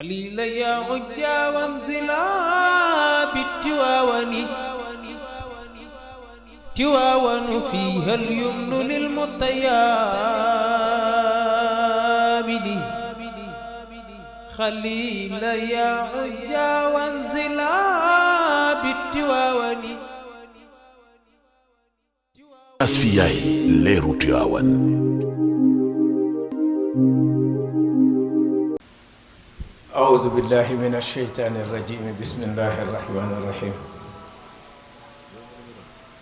خليل يا عجا وانزلا بالتواون تواون فيها اليمن للمطيابد خليل يا عجا وانزلا بالتواون Asfiyahi leeru Tiwaawan. أعوذ بالله من الشيطان الرجيم بسم الله الرحمن الرحيم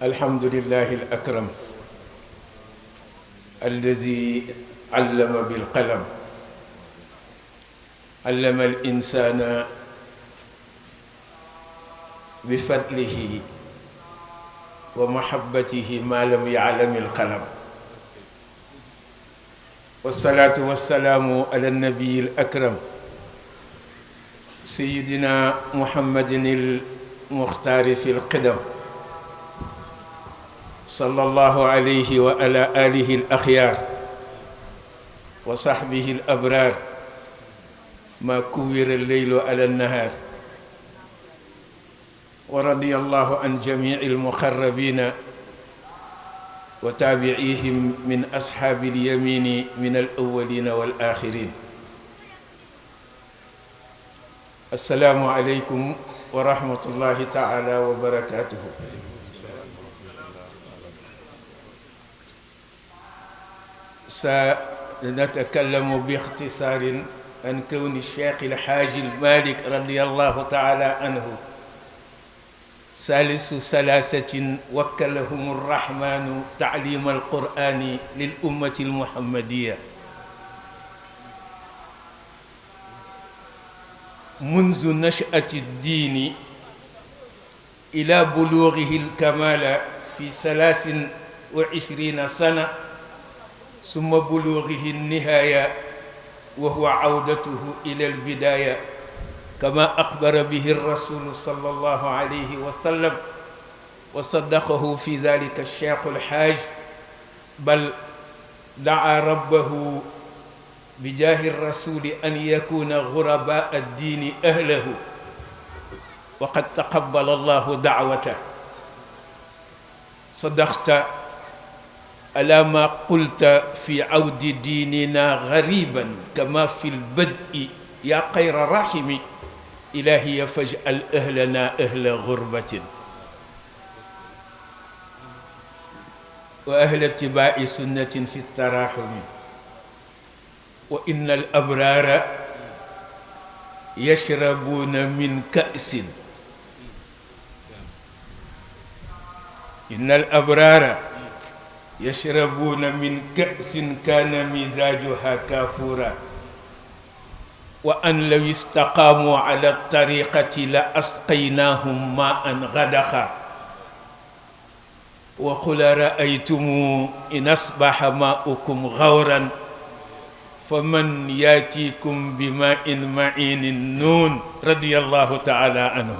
الحمد لله الأكرم الذي علم بالقلم علم الإنسان بفضله ومحبته ما لم يعلم القلم والصلاة والسلام على النبي الأكرم سيدنا محمد المختار في القدم صلى الله عليه وعلى آله الأخيار وصحبه الأبرار ما كور الليل على النهار ورضي الله عن جميع المقربين وتابعيهم من أصحاب اليمين من الأولين والآخرين. السلام عليكم ورحمة الله تعالى وبركاته. سنتكلم باختصار عن كون الشيخ الحاج المالك رضي الله تعالى عنه ثالث ثلاثة وكلهم الرحمن تعليم القرآن للأمة المحمدية منذ نشأة الدين إلى بلوغه الكمال في 23 سنة ثم بلوغه النهاية وهو عودته إلى البداية كما أخبر به الرسول صلى الله عليه وسلم وصدقه في ذلك الشيخ الحاج بل دعا ربه بجاه الرسول أن يكون غرباء الدين أهله وقد تقبل الله دعوته. صدقت على ما قلت في عود ديننا غريبا كما في البدء يا خير راحم إلهي فاجعل أهلنا أهل غربة وأهل اتباع سنة في التراحم وإن الأبرار يشربون من كأس إن الأبرار يشربون من كأس كان مزاجها كافورا وأن لو استقاموا على الطريقة لأسقيناهم ماء غدقا وقل رأيتم إن أصبح ماؤكم غورا فمن ياتيكم بماء معين النون رضي الله تعالى عنه.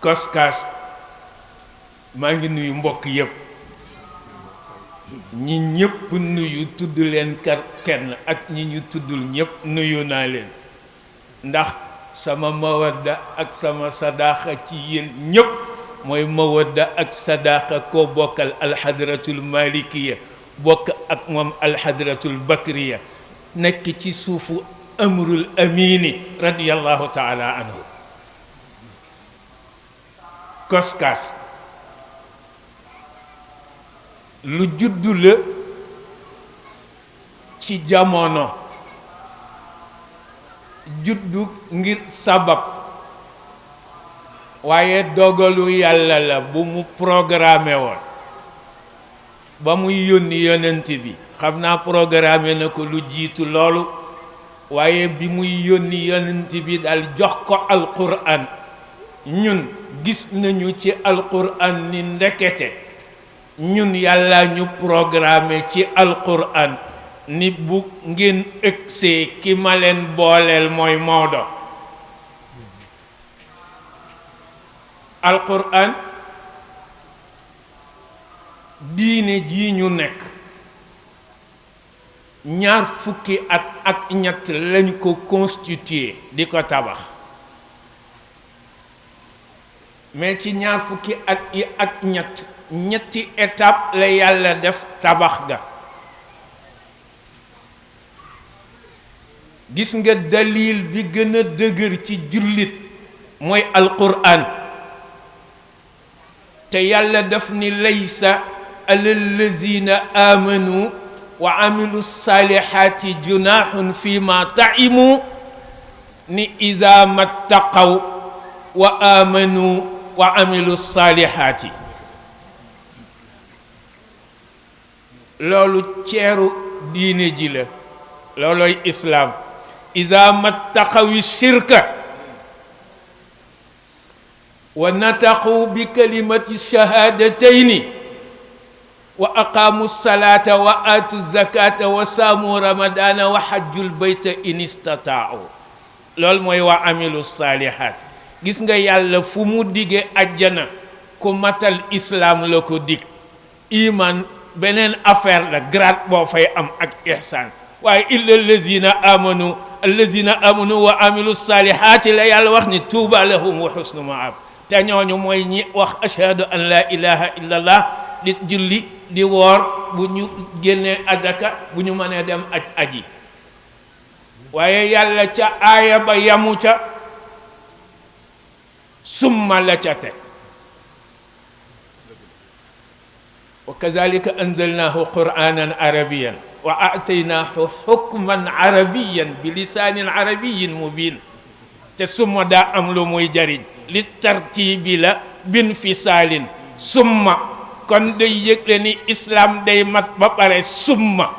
Koskas maa ngi nuyu mbokk yépp ñi ñëpp nuyu tudd leen kenn ak ñi ñu tuddul ñëpp nuyu naa leen ndax sama mawadda ak sama sadaaxa ci yéen ñëpp mooy mawadda ak sadaaxa koo bokkal alxadratul malikiya bokk ak moom alxadratul bakriya nekk ci suufu amrul amini radiyallahu taala anhu. Koskas lu juddu la ci jamono juddu ngir sabab waaye dogalu yàlla la bu mu programmé woon ba muy yónni yonent bi xam naa programmé na ko lu jiitu loolu waaye bi muy yónni yonent bi daal jox ko alquran ñun gis nañu ci alquran ni ndekete ñun yàlla ñu programmé ci alquran ni bu ngeen ëgsee ki ma leen booleel mooy Maodo. alquran diine ji ñu nekk ñaar fukki at ak ñett lañ ko constitué di ko tabax mais ci ñaar fukki at yi ak ñetti étape la yàlla def tabax ga gis nga dalil bi gën a dëgër ci jullit mooy alquran te yàlla daf ni laysa alal lazina amanu wa amilu salihati junahun fi ma taimu ni iza mattaqaw wa amanu wa amilu salihati loolu ceeru diine ji la loolooy islaam iza mattaqawi shirka wa nataqu bi kalimati shahadatayni wa aqamu salata wa atu zakata wa saamu ramadana wa hajjul bayta in istataau loolu mooy wa amilu salihat gis nga yàlla fu mu dige ajjana ku matal islam la ko dig iman beneen affaire la grade boo fay am ak ihsan waaye illa allazina amanu wa amilu salihati la yàlla wax ni tuuba lahum wa husnu maab te ñooñu mooy ñi wax ashhadu an la ilaha illallah di julli di woor bu ñu génnee adaka bu ñu mënee dem aji waaye yàlla ca aaya ba yamu ca summa la ca teg wa kazalika anzalnahu qur'anan arabiyan wa ataynahu hukman arabiyan bi lisaanin arabiyin mubin te summa daa am lu muy jariñ li tartibi la bin fisaalin summa kon day yëgle ni islam day mat ba pare summa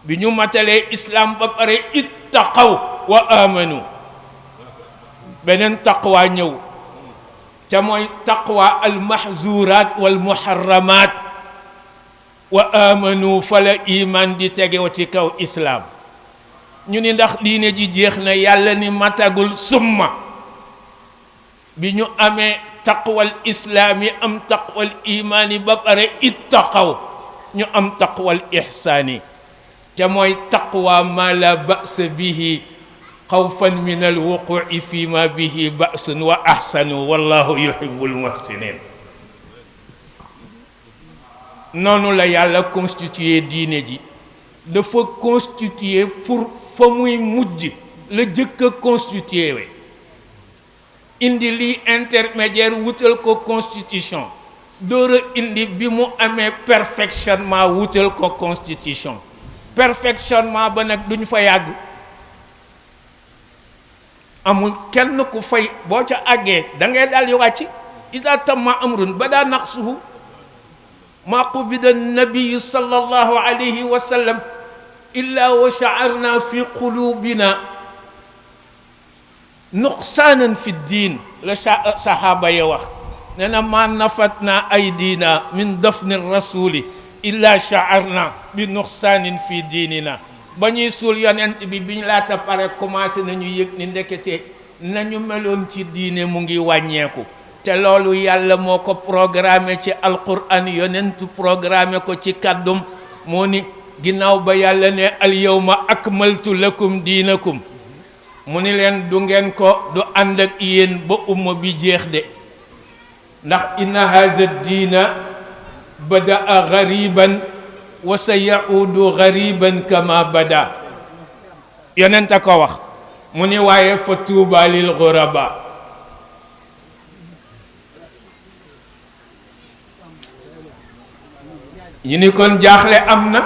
bi ñu matalee islam ba pare ittaqaw wa amanu beneen taqwa ñëw te mooy taqwa al mahzurat wal muharramat wa amanu fala iman di tegew ci kaw islam ñu ni ndax diine ji jeex na yàlla ni matagul summa bi ñu amee taqwal islaami am taqwal imaani ba pare ittaqaw ñu am taqwal ihsaani te mooy taqwa ma la ba'sa bihi xawfan min al wuqu'i fi ma bihi ba'sun wa ahsanu wallahu yuhibbul muhsinin noonu la yàlla constitué diine ji dafa constitué pour fa muy mujj la jëkk a constitué we indi lii intermédiaire wutal ko constitution door a indi bi mu amee perfectionnement wutal ko constitution perfectionnement ba nag duñ fa yàgg amul kenn ku fay boo ca àggee da ngay daal di wàcc iza tamma amrun bada naqsuhu ma qubida nabiyu sallallahu alayhi wa sallam illa wa sha'arna fi qulubina nuqsaanan fi diin la sahaaba ya wax nee na ma nafatna aydina min dafni rasuli illa sha'arna bi nuqsaanin fi diinina ba ñuy suul yonent bi biñ laata pare commencé nañu yëg ni ndekete nañu meloon ci diine mu ngi wàññeeku te loolu yàlla moo ko programmé ci alquran yonentu programmé ko ci kàddum moo ni ginnaaw ba yàlla ne al yawma akmaltu lakum diinakum mu ni leen du ngeen ko du ànd ak yéen ba umma bi jeex de ndax inna haza diina badaa gariban wa sa yaudu gariban kama bada yonent a ko wax mu ni waaye fa tuuba lil ghuraba ñu ni kon jaaxle am na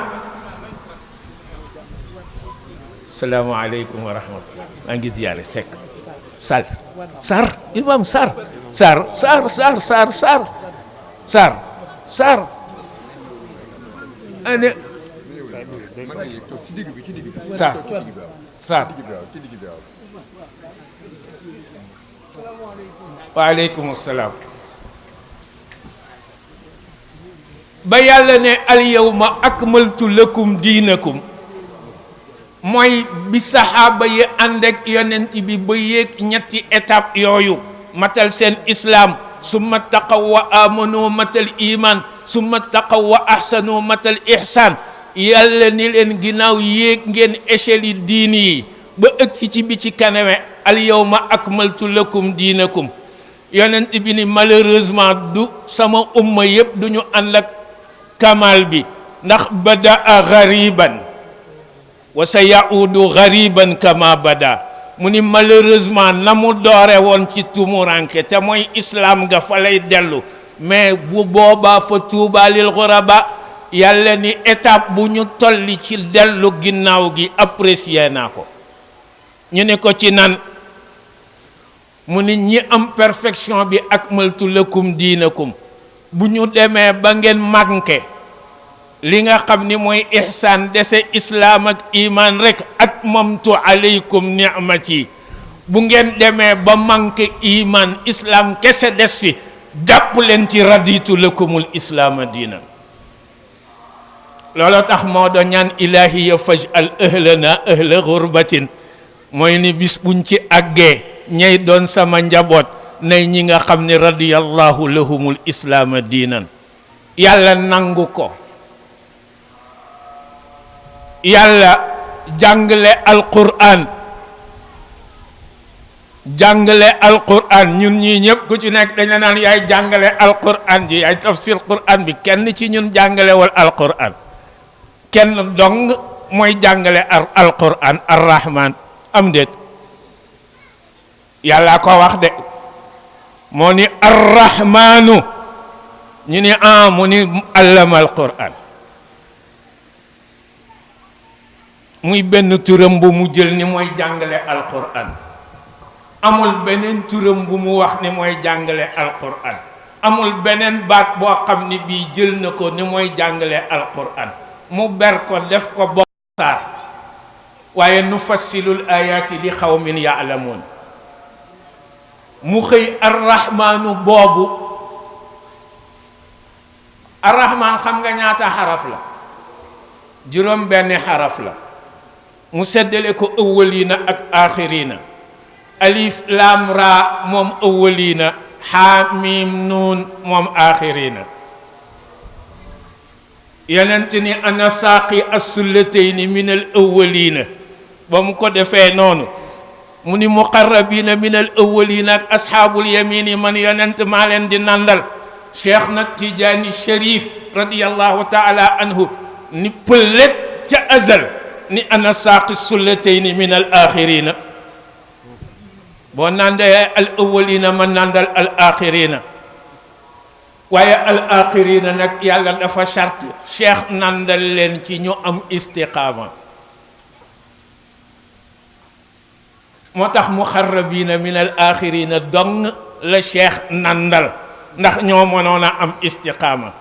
salaamaaleykum wa rahmatullah maa ngi ziyaare Seck Sall Sarr imam Sarr Sarr Sarr Sarr Sarr Sarr Sarr Sarr ane Sarr Sarr waaleykum salaam ba yàlla ne al yawma akmaltu lakum diinakum mooy bi saxaaba yi ànd ak yonent bi ba yéeg ñetti étape yooyu matal seen islam summa taqaw wa amanu matal iman summa taqaw wa ahsanu matal ihsan yàlla ni leen ginnaaw yéeg ngeen échelle yi diini yi ba ëgsi ci bi ci kaname al yawma akmaltu lakum diinakum yonent bi ni malheureusement du sama umma yëpp du ñu ànd ak kamal bi ndax badaa gariban wa sa yaudu gariban kama bada mu ni malheureusement na mu doore woon ci tumuranke te mooy islam nga fa lay dellu mais bu boobaa fa tuuba lil ghuraba yàlla ni étape bu ñu tolli ci dellu ginnaaw gi apprécier naa ko ñu ne ko ci nan mu ni ñi am perfection bi akmaltu lakum diinakum bu ñu demee ba ngeen manqué li nga xam ni mooy ihsaan dese islaam ak iman rek atmamtu alaykum ni'mati bu ngeen demee ba manqué iman islam kese des fi jàpp leen ci raditu lakumul islaama diina looloo tax moo do ñaan ilahiya faj'al ahlana ahla ghurbatin mooy ni bis buñ ci àggee ñay doon sama njaboot nay ñi nga xam ni radiyallahu lahumul islaama diinan yàlla nangu ko yàlla jàngale alquran ñun ñii ñëpp ku ci nekk dañ la naan yaay jàngale alquran ji yaay tafsir quran bi kenn ci ñun jàngalewul alquran kenn dong mooy jàngale alquran arrahman am déet yàlla ko wax de moo ni arrahmanu ñu ni mu ni allama alquran muy benn turam bu mu jël ni mooy jàngale alquran amul beneen turam bu mu wax ni mooy jàngale alquran amul beneen baat boo xam ni bii jël na ko ni mooy jàngale alquran mu ber ko def ko bokkaar waaye nufassilul ayaati li xawmin yaalamuun mu xëy arrahmaanu boobu arrahmaan xam nga ñaata xaraf la juróom benn xaraf la mu seddale ko ëwwaliina ak aaxiriina alif laam raa moom ëwwaliina xaa miim nuun moom aaxiriina yonent ni ana saaqi assullatayni min al ëwwaliina ba mu ko defee noonu mu ni muqarrabiina min al ëwwaliina ak asxaabul yamini man yonent maa leen di nandal cheikh nag Tijaani Sharif radiyallahu taala anhu ni pëllet ca azal ni ana saaqi sullatayni min al axirina boo nandee al awwalina ma nandal al axirina waaye al axirina nag yàlla dafa charte cheikh nandal leen ci ñu am istiqaama moo tax muxarrabina min al axirina dong la cheikh nandal ndax ñoo mënoon a am istiqaama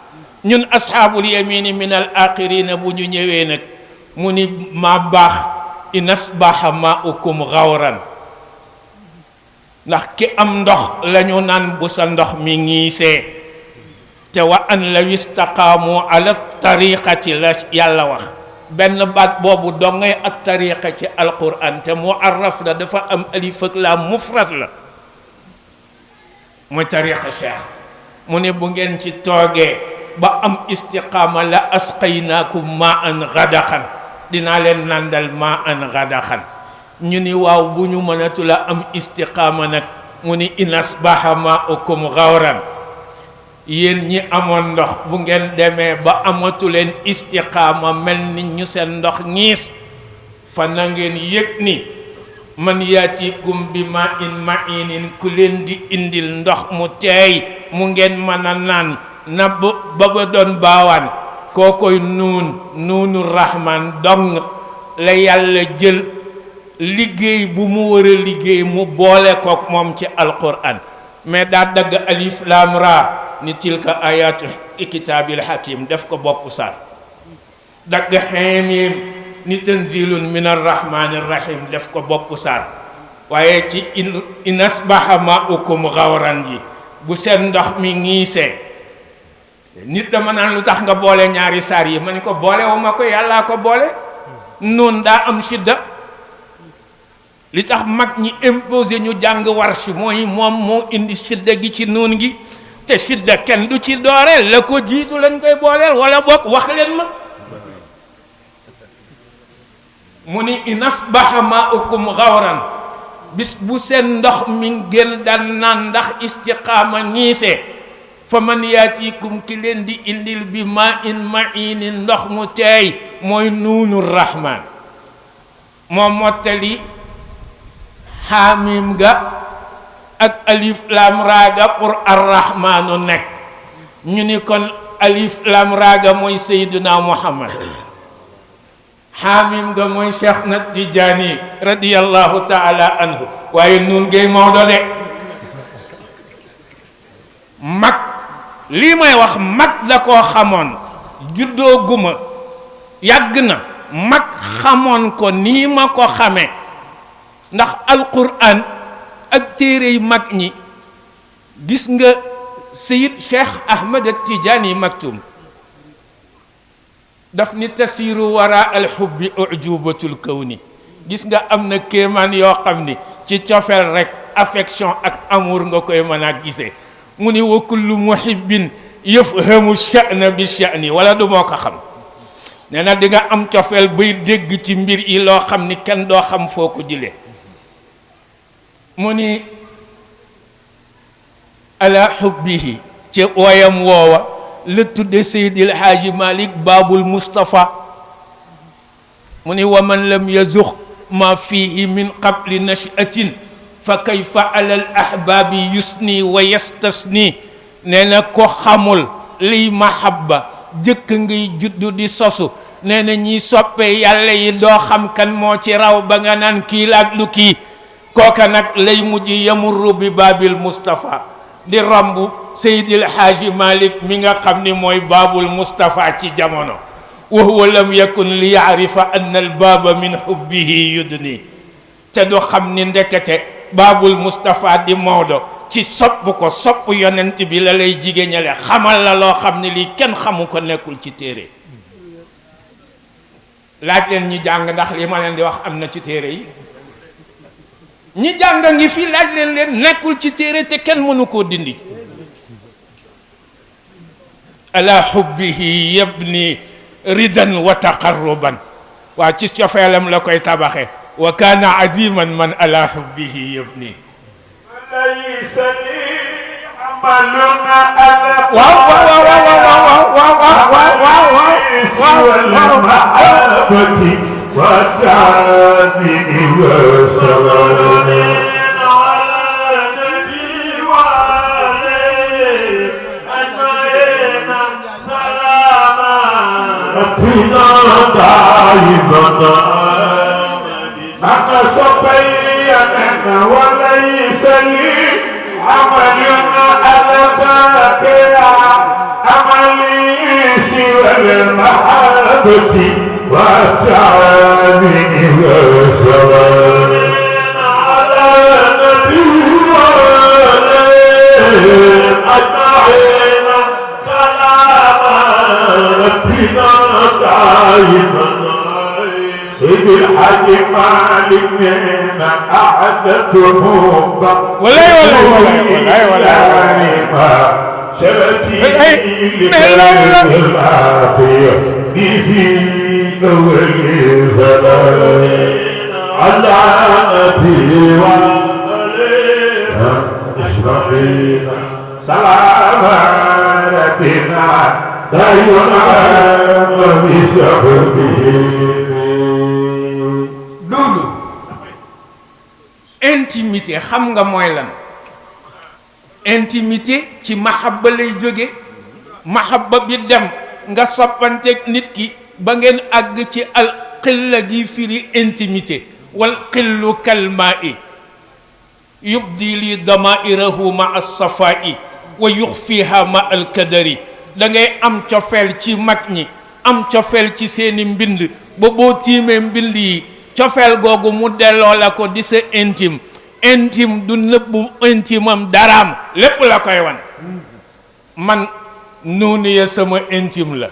ñun asxaabul yamini min al axirina bu ñu ñëwee nag mu ni ma baax in asbaha maukum gawran ndax ki am ndox lañu naan bu sa ndox mi ngiisee te wa an law istaqaamu ala tariqati la yàlla wax benn baat boobu dongay ak tariqa ci alquran te muarraf la dafa am alif ak laam mufrad la mooy tariqa cheikh mu ne bu ngeen ci toogee ba am istiqaama la asqaynaakum ma an gadaxan dinaa leen nandal ma an gadaxan ñu ni waaw bu ñu mënatula am istiqaama nag mu ni in asbaha maukum gawran yéen ñi amoon ndox bu ngeen demee ba amatu leen istiqaama mel ni ñu seen ndox ñiis fa na ngeen yëg ni man yaatikum bi ma in mainin ku leen di indil ndox mu teey mu ngeen mën a naan na ba doon baawaan kookoy nuunu rahman dong la yàlla jël liggéey bu mu war a liggéey mu boole kook moom ci alquran mais daa dagg alif laam raa ni tilka ayatu kitaabil hakim def ko bopp saar dagg xeemim ni tanzilun min arrahmani rahim def ko bopp saar waaye ci in asbaha maukum gawran ji bu seen ndox mi ngiisee nit dama naan lu tax nga boole ñaari saar yi ma ni ko boole wu ma ko yàllaa ko boole noonu daa am shidda li tax mag ñi imposé ñu jàng warsh mooy moom moo indi shidda gi ci noon gi te shidda kenn du ci dooreel la ko jiitu lañ koy booleel wala bokk wax leen ma mu ni in asbaha maaukum gawran bis bu seen ndox mi ngeen daan naan ndax istiqaama ñiise fa man yaatikum ki leen di indil bi ma in mainin ndox mu teey mooy nuunu rahman moo mottali xaamim ga ak alif lam raaga pour arrahmaanu nekk ñu ni kon alif lam raaga mooy sayyiduna muhammad xaamim ga mooy cheikh na tijaani radiyallahu taala anhu waaye nun ngay Maodo de mag lii may wax mag da koo xamoon juddoo guma yàgg na mag xamoon ko nii ma ko xamee ndax alquran ak téere yi mag ñi gis nga Seyid Cheikh Ahmed Tijaani Maktum daf ni tasiru wara alxubbi ujubatul kawni gis nga am na kéemaan yoo xam ni ci cofeel rek affection ak amour nga koy mën a gisee mu ni wa kullu muhibbin yafhamu sha'na bi sha'ni wala du moo ko xam nee na di nga am cofeel bay dégg ci mbir yi loo xam ni kenn doo xam foo ko jëlee mu ni ala xubbihi ci woyam woowa la tudde Seydil Haaji Malik Baabul Mustafa mu ni wa man lam yazux ma fihi min qabli nashatin fa kayfa ala al ahbaabi yusni wa yastasni nee na ko xamul liy mahabba jëkk ngay juddu di sosu nee na ñiy soppe yàlla yi doo xam kan moo ci raw ba nga naan kii la ak lu kii kooka nag lay mujj yamurru bi baabil Mustafa di romb Seydil Haaji Malik mi nga xam ni mooy baabul Mustafa ci jamono wa huwa lam yakun li yaarifa anna al baaba min hubbihi yudni te du xam ni ndekete baabul Mustafa di Maodo ci sopp ko sopp yonent bi la lay jigéñale xamal la loo xam ne lii kenn xamu ko nekkul ci téere laaj leen ñi jàng ndax li ma leen di wax am na ci téere yi ñi jàng ngi fi laaj leen nekkul ci téere te kenn mënu koo dindi ala hubbihi yabni ridan wa taqarruban waa ci cofeelam la koy tabaxe wa kaana aziman man ala hubbihi yabni laysa li amaluna ala وتعبني وسلامي على نبي وعليه أجمعين سلاما ربنا دائما أنا صفينا وليس لي عمل على ذاكرة عملي سوى المحبة وتعامل وسلام على نبي وعليه أجمعين سلاما ربنا دائما سيد الحاج مالك من أعدته ولا شرتي للعافية في أول الزمان على نبي وعليه أجمعين سلام ربنا دائما وبصحبه loolu intimité xam nga mooy lan intimité ci mahabba lay jóge mahabba bi dem nga soppanteeg nit ki ba ngeen àgg ci al xilla gi firi intimité wal xillu kalmaa'i yubdi li damairahu ma as-safaa'i wa yuxfiha ma al kadari da ngay am cofeel ci mag ñi am cofeel ci seeni mbind ba boo tiimee mbind yi cofeel googu mu delloo la ko di sa intime intime du nëbbu intime am daraam lépp la koy wan man nuuni ya sama intime la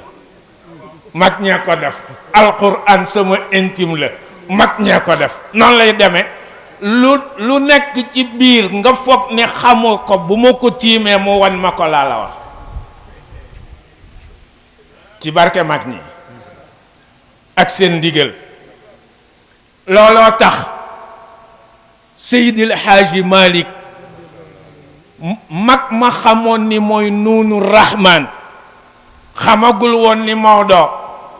mag ñee ko def alquran sama intime la mag ñee ko def noonu lay demee lu nekk ci biir nga foog ne xamoo ko bu ma ko tiimee mu wan ma ko laa la wax ci barke mag ñi ak seen ndigal looloo tax Seydil Haaji Malik mag ma xamoon ni mooy nuunu rahman xamagul woon ni Maodo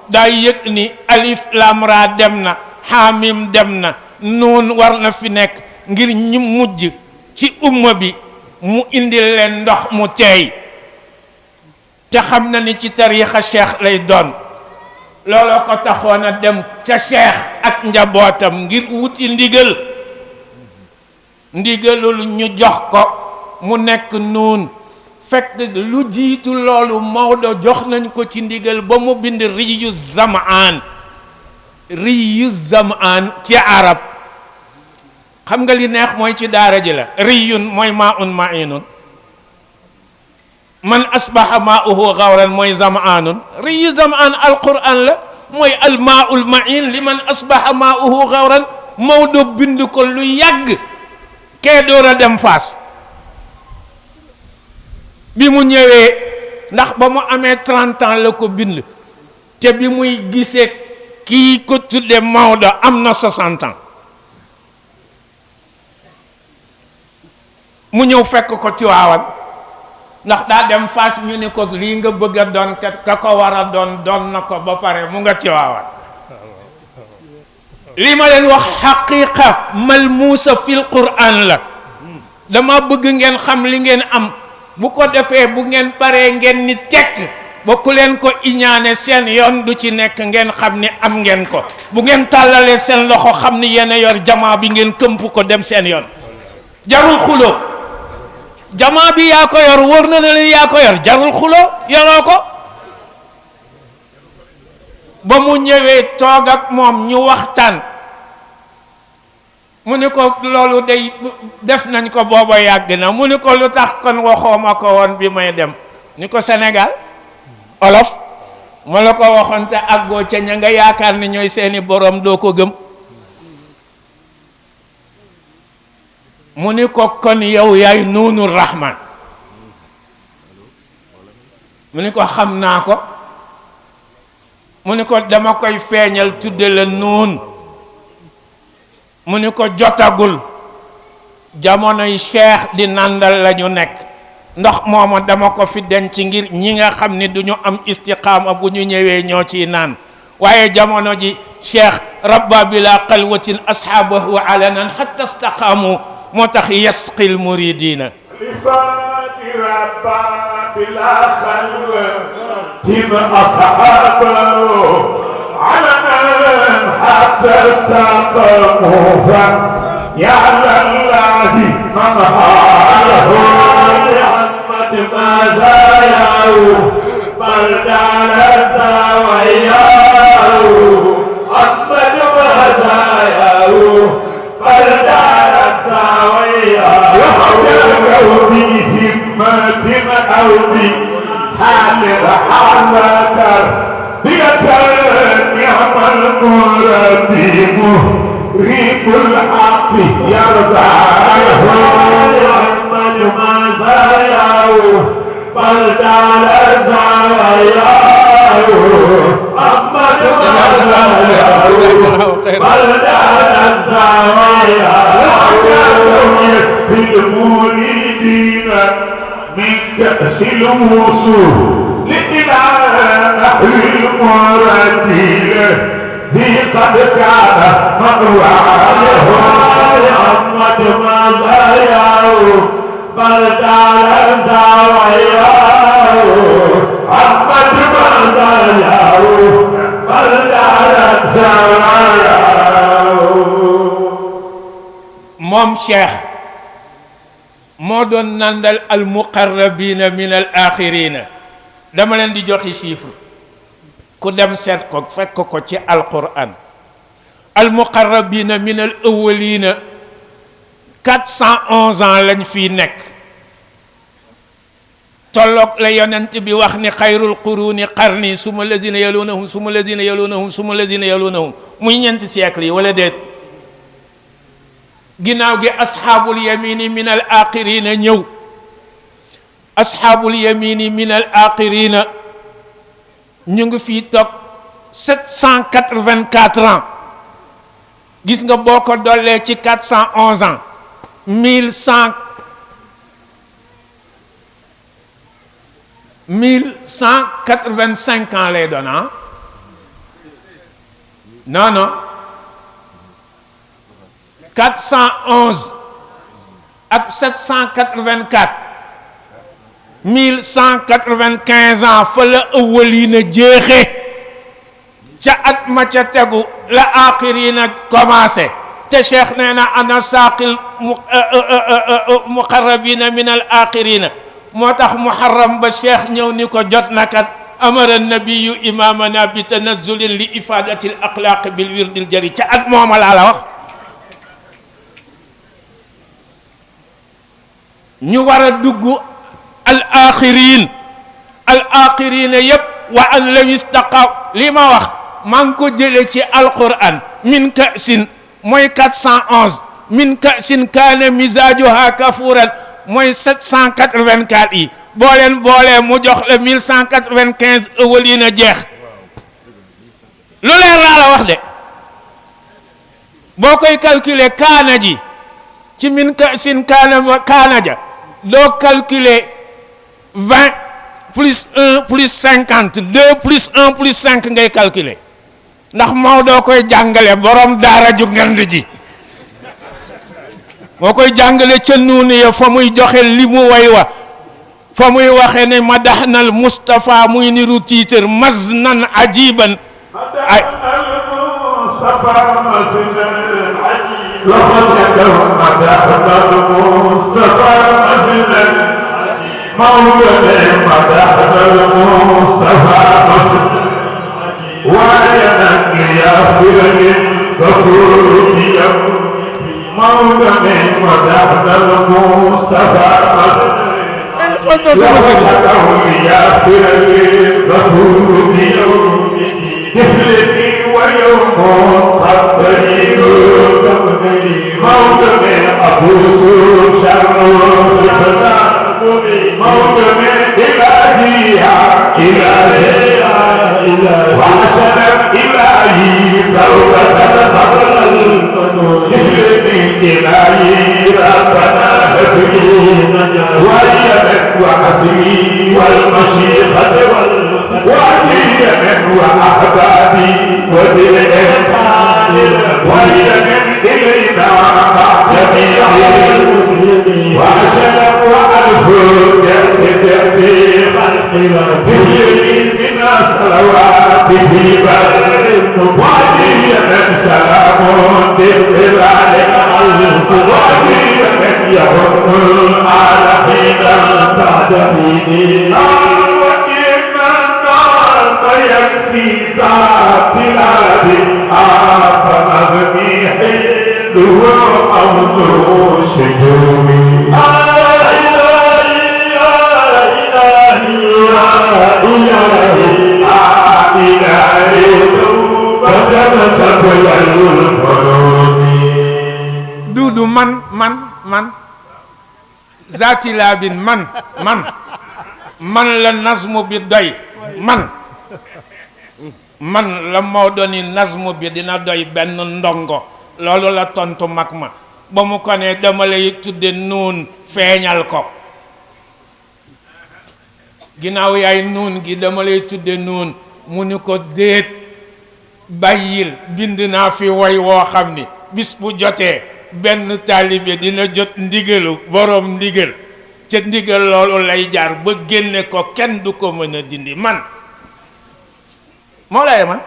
daa yëg ni alif lam ra dem na xaamim dem na nuun war na fi nekk ngir ñu mujj ci umma bi mu indil leen ndox mu teey te xam na ni ci tariixa cheikh lay doon looloo ko taxoon a dem ca cheikh ak njabootam ngir wuti ndigalul ñu jox ko mu nekk nuun fekk lu jiitu loolu Maodo jox nañ ko ci ndigal ba mu bind riyu zamaan ci arab xam nga li neex mooy ci daara ji la riyun mooy maa un mainun man asbaha maauhu gawran mooy zamaanun riyu zamaan alquran la mooy almaaul main li man asbaha maauhu gawran Maodo bind ko lu yàgg kee door a dem Faas bi mu ñëwee ndax ba mu amee 30 ans la ko bind te bi muy gisee kii ko tudde Maodo am na 60 ans mu ñëw fekk ko Tiwaawan ndax daa dem Faas ñu ni ko lii nga bëgg a doon kat ka ko war a doon na ko ba pare mu nga Tiwaawan li ma leen wax xaqiqa malmuusa fil Qur'an la dama bëgg ngeen xam li ngeen am bu ko defee bu ngeen paree ngeen ni tekk ba ku leen ko iñaane seen yoon du ci nekk ngeen xam ni am ngeen ko bu ngeen tàllalee seen loxo xam ni yéen a yor jamaa bi ngeen këmp ko dem seen yoon jarul xuloo jamaa bi yaa ko yor wóor na leen yaa ko yor jarul xuloo yoroo ko ba mu ñëwee toog ak moom ñu waxtaan mu ni ko loolu day def nañ ko booba yàgg na mu ni ko lu tax kon waxooma ko woon bi may dem ni ko Sénégal olof ma la ko waxoon te àggoo ca ña nga yaakaar ni ñooy seeni borom doo ko gëm mu ni ko kon yow yaay nuunu rahman mu ni ko xam naa ko mu ni ko dama koy feeñal tudde la nuun mu ni ko jotagul jamonoy cheikh di nandal la ñu nekk ndox mooma dama ko fi denc ngir ñi nga xam ni du ñu am istiqaama bu ñu ñëwee ñoo ciy naan waaye jamono ji cheikh rabba bila xalwatin ashaabahu alanan hatta istaqaamu moo tax yasqil muridina علنا حتى استقاموا فيعلى الله من حاله محمد ما زاياه بل دار زاوياه محمد ما زاياه بل دار زاوياه يحجبه بهمة أو بحال حذكر نعم المربي مريب الحق يرضاه محمد ما زاياه بل دار زاياه محمد ما زاياه بل دار زاياه يسقي المريدين من كأس الوصول إلى نحو المرتين ذي قد كان مأواه محمد ما زاياه بل دار زاوياه محمد ما زاياه بل دار زاوياه moom cheikh moo doon nandal al muqarrabina min al axirina dama leen di joxi chiffre ku dem seet ko fekk ko ci alquran al muqarrabina min al awwalina 411 ans lañ fii nekk tolloog la yonent bi wax ni xayrul quruni qarni suma lazina yalunahum suma lazina yalunahum suma lazina yalunahum muy ñeenti siècle yi wala déet ginnaaw gi asxaabul yamini min al aqirina ñëw asxaabul yamini min al aqirina ñu ngi fii toog 784 ans gis nga boo ko dollee ci 411 ans 1185 ans lay doon ah non 411 ak 784 1195 ans fa la ëwwaliina jeexe ca at ma ca tegu la aaxiriina commencé te cheikh nee na ana saaqil muqarrabina min al aaxiriina moo tax muharram ba cheikh ñëw ni ko jot na kat amara nabiyu imamana bi tanazzulin li ifadati al axlaaq bil wirdil jari ca at mooma laa la wax ñu war a dugg al aaxiriina yëpp wa an law istaqaw li ma wax maa ngi ko jële ci alquran min kasin mooy 411 min kasin kaana misaajuha kafuuran mooy 784 yi boolee mu jox la 1195 ëwaliina jeex lu leer laa la wax de boo koy calculer kaana ji ci min kasin kaana ja doo calculer 20 plus 1 plus 50 2 plus 1 plus 5 ngay calculer ndax Maodo koy jàngale borom daara ju ngand ji moo koy jàngale ca nuuni ya fa muy joxe li mu way wa fa muy waxe ne madaxnal Mustafa muy niru tiitar maznan ajiban ay وعينا ليغفر للغفور بيوم مولا ودحنا المصطفى وحده ليغفر للغفور بيوم مثلني ويوم قد قريب مولا ابو سوء شر الفتى مولا الهي وحسنا إلهي توبة قبل المنون إلهي ربنا هب لي ويمن وحسبي والمشيخة وعليا وأحبابي وبالإحسان ويمن إلينا مع جميع المسلمين وحسنا وألف في خلقنا بنا صلوات في بر وعليا سلام بالظلال ألف وعليا يهن العالمين بعد حين وإن النار يكفي ذات بلاد فمبني حلو أو شجومي duudu man zaati laabin man la nazmu bi doy man la Maodo ni nazmu bi dina doy benn ndongo loolu la tontu mag ma ba mu ko ne dama lay tudde nuun feeñal ko ginnaaw yaay nuun gi dama lay tudde nuun mu ni ko déet bàyyil bind naa fi woy woo xam ni bis bu jotee benn taalibe dina jot ndigalu boroom ndigal ca ndigal loolu lay jaar ba génne ko kenn du ko mën a dindi man moo lay man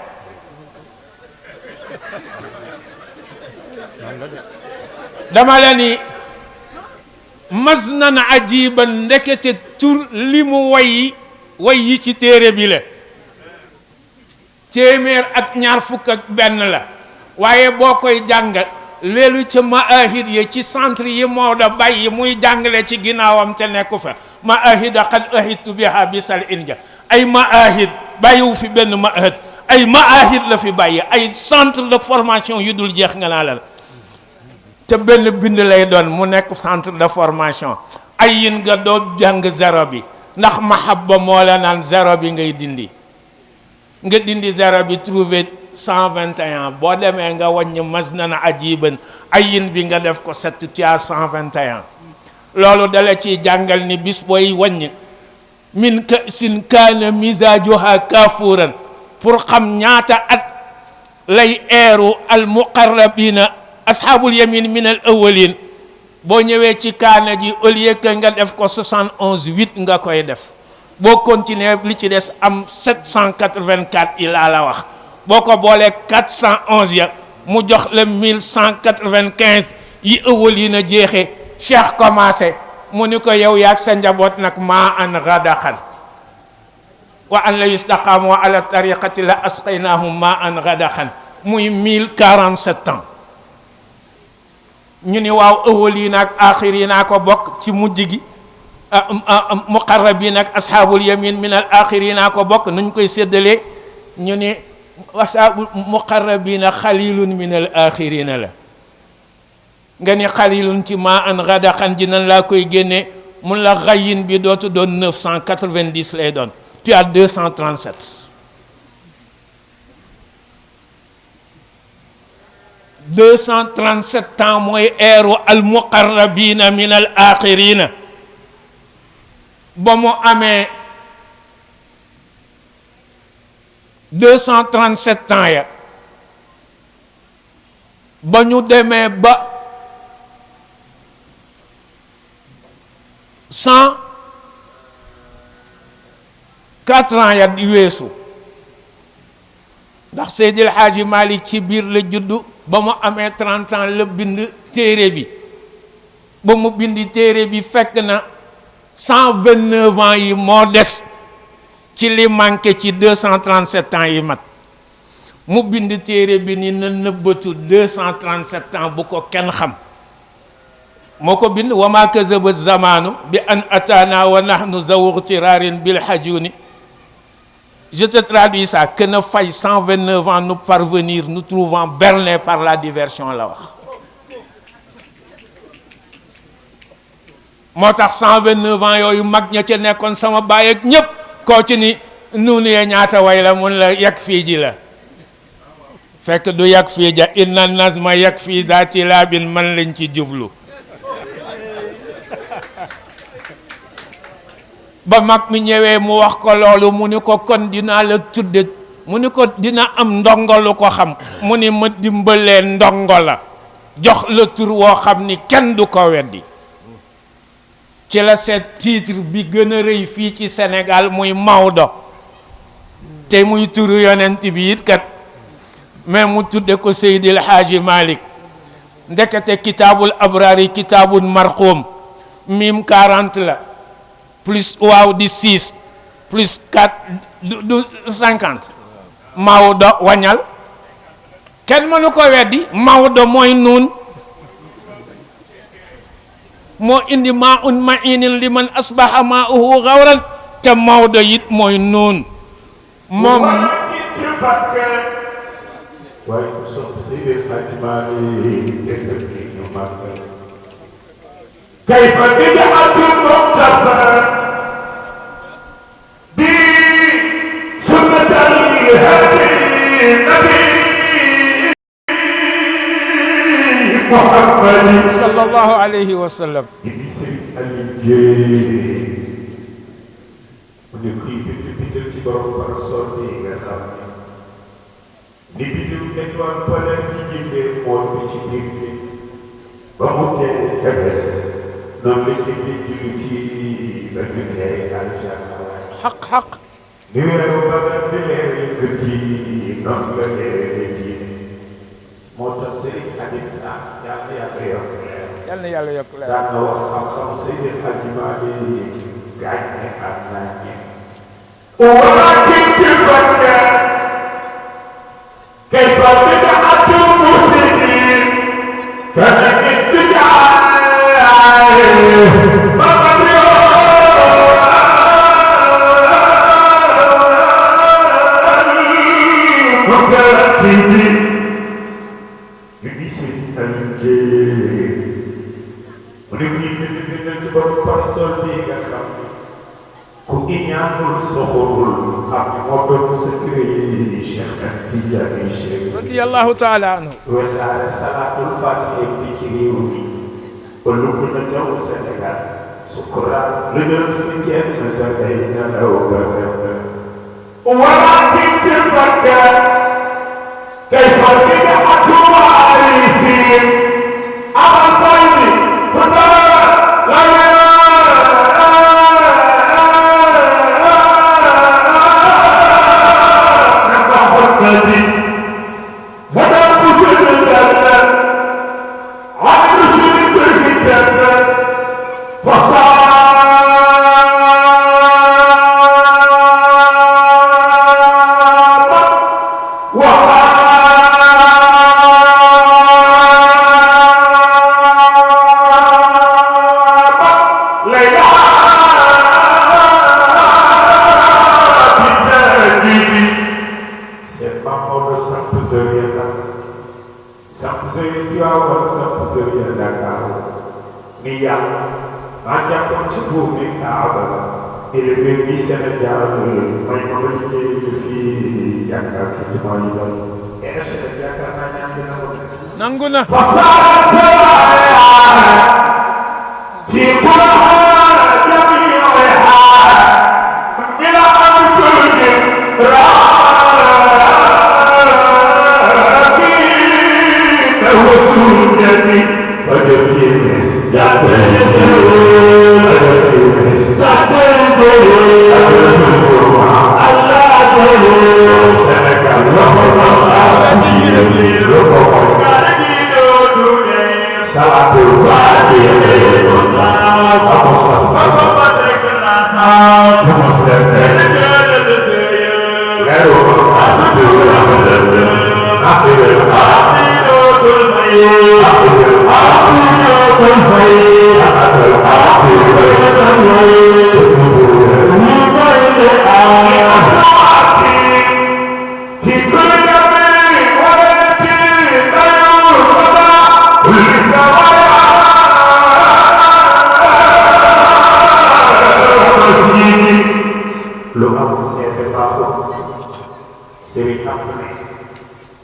dama la ni mas nan ajiban ndekete tur li mu way yi ci téere bi la téeméer ak ñaar fukk ak benn la waaye boo koy jàng leelu ca maahid yi ci centre yi Maodo bàyyi muy jàngale ci ginnaawam te nekku fa maahida qad ahidtu biha bisal inja ay maahid bàyyiwu fi benn maahid ay maahid la fi bàyyi ay centre de formation yu dul jeex nga naa la te benn bind lay doon mu nekk centre de formation ay yin nga doo jàng zéro bi ndax mahabba moo la naan zéro bi ngay dindi nga dindi zéro bi trouver 121 boo demee nga wàññi masnan ajiban ayin bi nga def ko 7 tu as 121 loolu dala ciy jàngal ni bis booy wàññ min ka'sin kaana misaajuha kaafuuran pour xam ñaata at lay eeru al muqarrabina ashaabul yamin min al awwalin boo ñëwee ci kaana ji au lieu que nga def ko 71 8 nga koy def boo continuer li ci des am 784 yi laa la wax boo ko boolee 411 ya mu jox la 1195 yi ëwal yi na jeexee cheikh commencé mu ni ko yow yaag sa njaboot nag maa an gadaxan wa an la yustaqaamu ala tariqati la asqaynahum maa an gadaxan muy 1047 ans ñu ni waaw ëwal yi naag axir yi naa ko bokk ci mujj gi muqarrabin ak ashaabul yamin min al axirina ko bokk nuñ koy séddalee ñu ni ashaabul muqarrabina xalilun min al axirina la nga ni xalilun ci maa an gadaxan ji nan laa koy génne mun la xayin bi dootu doon 990 lay doon tu as 237 237 ans mooy eeru al muqarrabina min al axirina ba mu amee 237 ans ya ba ñu demee ba 104 ans ya di weesu ndax Seydil Hadji Malick ci biir la juddu ba mu amee 30 ans la bind téere bi ba mu bindi téere bi fekk na 129 ans yi moo des ci li manqué ci 237 ans yi mat mu bind téere bi ni na nëbbatu 237 ans bu ko kenn xam moo ko bind wa ma kazaba zamanu bi an atana wa nahnu zawu tirarin bil hajuni. Je te traduis ça, que ne faille 129 ans nous parvenir, nous trouvant bernés par la diversion la wax moo tax 129 ans yooyu mag ña ca nekkoon sama baay ak ñëpp koo ci ni nuunu yee ñaata way la mun la yag fii ji la fekk du yag fii ja inna nazma yag fii daati laabin man lañ ci jublu ba mag mi ñëwee mu wax ko loolu mu ni ko kon dinaa la tudde mu ni ko dina am ndongo lu ko xam mu ni ma dimbalee ndongo la jox la tur woo xam ni kenn du ko weddi ci la seet titre bi gën a rëy fii ci Sénégal muy Maodo te muy turu yonent bi it kat mais mu tudde ko Seydil Hadji Malick ndekete kitaabul abrari kitaabul marxuum mim 40 la plus waaw di 6 plus 4 du 50 Maodo wañal kenn mënu ko weddi Maodo mooy nuun moo indi maa un ma'inin li man asbaha ma'uhu gawran te Maodo it mooy nuun moom waaye sopp Seydi Hadji Malick kayfa bid'atu muqtafa bi sunnatal hadi nabi Muhammad sallallahu alayhi wa sallam di Sëriñ Aliou Guèye mu ne kuy bind ci borom parasol bi nga xam ni bindu étoile polaire bi jëndee moon bi ci biir bi ba mu tee ca bés noonu la jëndee jullit yi ba ñu tee aljanna xaq ni weeru Badar bi leer yëkkat yi noonu la leer ji moo tax Serigne Habib Sarr yàlla yàlla yokk leer yal na yàlla yokk leer daan na wax xam-xam Seydi Hadji Malick gaañ ne am naa ñe walakin tafakka kayfa bid'atu muhtadin kana ku iñaanul soxorul xam ni moo doon secret yi Cheikh Tidiane Chérif radiyallahu taala anhu wesaare salaatul fatiha bi ci réew mi ba lu gën a jaw Sénégal sukkuraan lu doon fi kenn dangay nelaw ba dem ولكن تفكر كيف بدعة عارفين على الطيب élevé bi Sénégal may ma ba liggéey fii jàkkaar ki ci mooy doon et Cheikh yaakaar naa ñaan dina ko nangu na fasaat ki buraha jamiiha min al-fulki raakina wa sunnati wa jamiis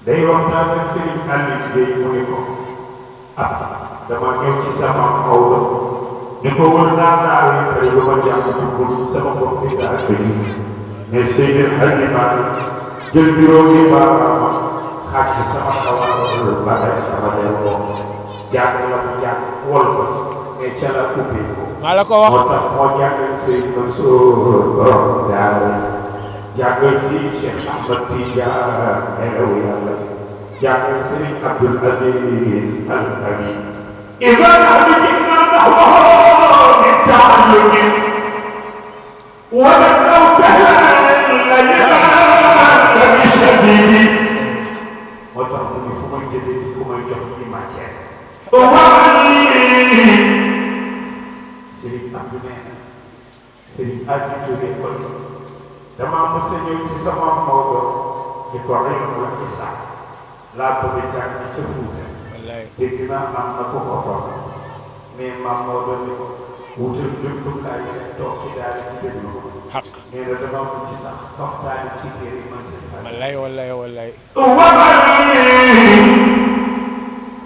day waxtaan ak Serigne Aliou Gueye mu ne ko dama ñëw ci sama Maodo ni ko wër naa daawee pare lu ma jàng tuggul sama bopp bi daa tëj mais Seydi Hadji Malick jël juróomi baaraama xaaj ci sama xawal ba ak sama del ko jàng la mu jàng wol ko ci mais ca la ubbee ko maa la ko wax moo tax moo jàngal Serigne Mansour borom daara jàngal si Cheikh Ahmad Tidiane nelaw yàlla jàngal Serigne Abdoul Aziz Al Amin إذا أهلكنا نحوه من تعلم ولو سهلا لنا بشديد وتقول فما جديد كما يجب ما كان Serigne Abdoulaye Serigne Adi Touré kon dama mos a ñëw ci sama Maodo di ko rek mu la Issa laa bëgg jàng ni ca Fuuta dégg naa am na ko ko fa mais maam Maodo ni ko wutal jumtukaay yi toog ci daal di déglu ko xaq nee na dama mujj sax faftaani ci téere man seen fan wallaay wallaay wallaay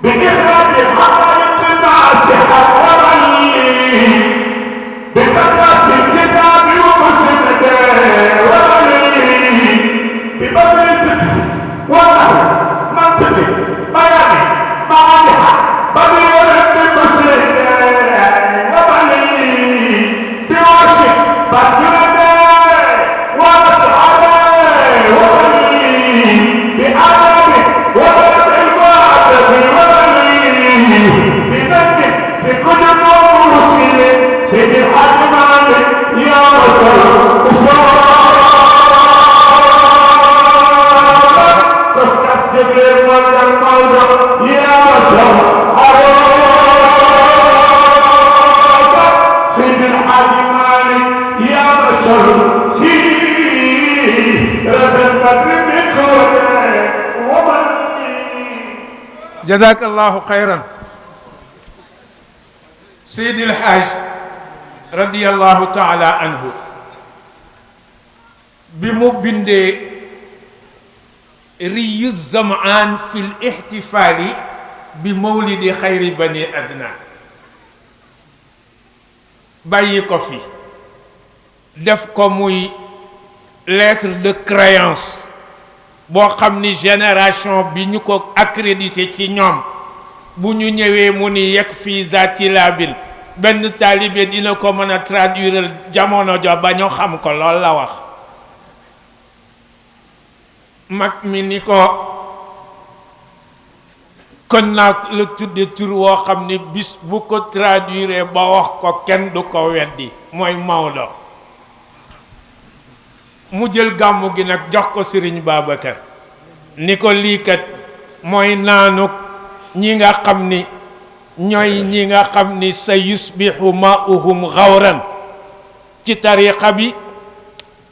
بإخراج حقائق ناصحة ورلي بتقص الكتاب ومسند ورلي ببذل الفقه والنحو منطق بياني معانيها بديل بمسند ورلي بواشق بكرد ونشعر ورلي بأدب ورد المعتب بمن في كل موسم سيد الحاج مالك يا وصل بس كسب المرد الموضع يا وصل سيد الحاج مالك يا وصل سيرة البدر بكونه ومن جزاك الله خيرا سيدي الحاج رضي الله تعالى عنه bi mu bindee riyu zamaan fi l ixtifaali bi mawlidi xayri bani adnaan bàyyi ko fi def ko muy lettre de créance boo xam ni génération bi ñu ko accrédité ci ñoom bu ñu ñëwee mu ni yegg fii zatilabin benn taalibe dina ko mën a traduire jamono jo ba ñu xam ko lool la wax mag mi ni ko kon naa la tudde tur woo xam ni bis bu ko traduire ba wax ko kenn du ko weddi mooy Maodo mu jël gàmmu gi nag jox ko Sëriñ Babacar ni ko lii kat mooy naanuk ñi nga xam ni ñooy ñi nga xam ni sa yusbihu ma'uhum xawran ci tariqa bi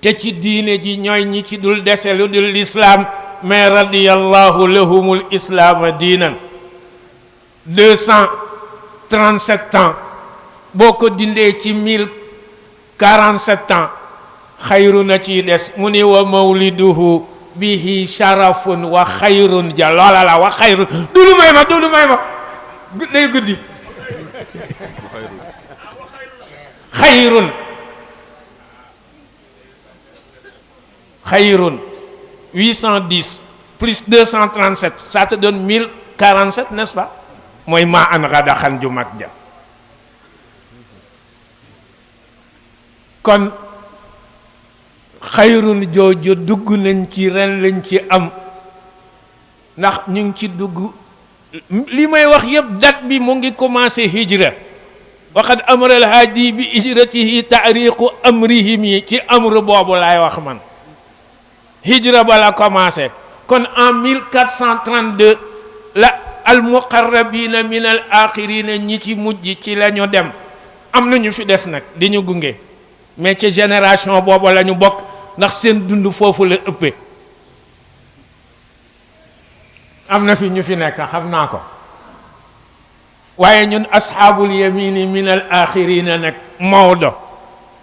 te ci diine ji ñooy ñi ci dul dese lu dul lislaam mais radiyallahu lahumul islaama diinan 237 ans boo ko dindee ci 1047 ans xayru na ciy des mu ni wa mawliduhu bihi sharafun wa xayrun ja loola la wa xayrun dudu may ma day guddi xayrun 810 plus 237 ça te donne 1047 n'est-ce pas mooy maa an xadaxan ju mag ja kon xayrun jooju dugg nañ ci ren lañ ci am ndax ñu ngi ci dugg li may wax yëpp date bi mu ngi commencé hijra waqad amara al haadi bi hijratihi taariqu amrihim yi ci amru boobu laay wax man hijra ba la commencé kon en 1432 la al muqarrabina min al axirina ñi ci mujj ci la ñu dem am na ñu fi des nag di ñu gunge mais ci génération boobu la ñu bokk ndax seen dund foofu la ëppee am na fi ñu fi nekk xam naa ko waaye ñun asxaabul yamini min al axirina nag Maodo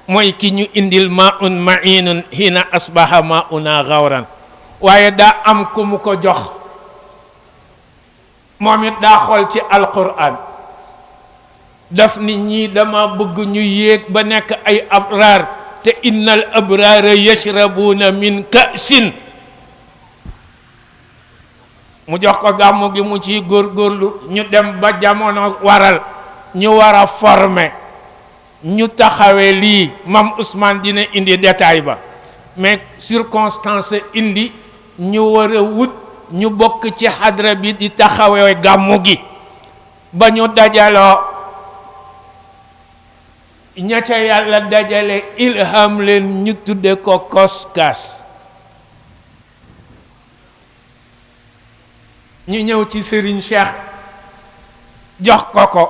mooy ki ñu indil maun mainun hina asbaha mauna gawran waaye daa am ku mu ko jox moom it daa xool ci alquran daf ni ñii dama bëgg ñu yéeg ba nekk ay abraar te innal abraara yashrabuuna min ka'sin mu jox ko gàmmu gi mu ciy góorgóorlu ñu dem ba jamono waral ñu war a former ñu taxawee lii mam Ousmane dina indi détail ba mais circonstance indi ñu war a wut ñu bokk ci xadra bi di taxawee gàmmu gi ba ñu dajaloo ña ca yàlla dajale ilham leen ñu tudde ko koskas ñu ñëw ci Serigne Cheikh jox ko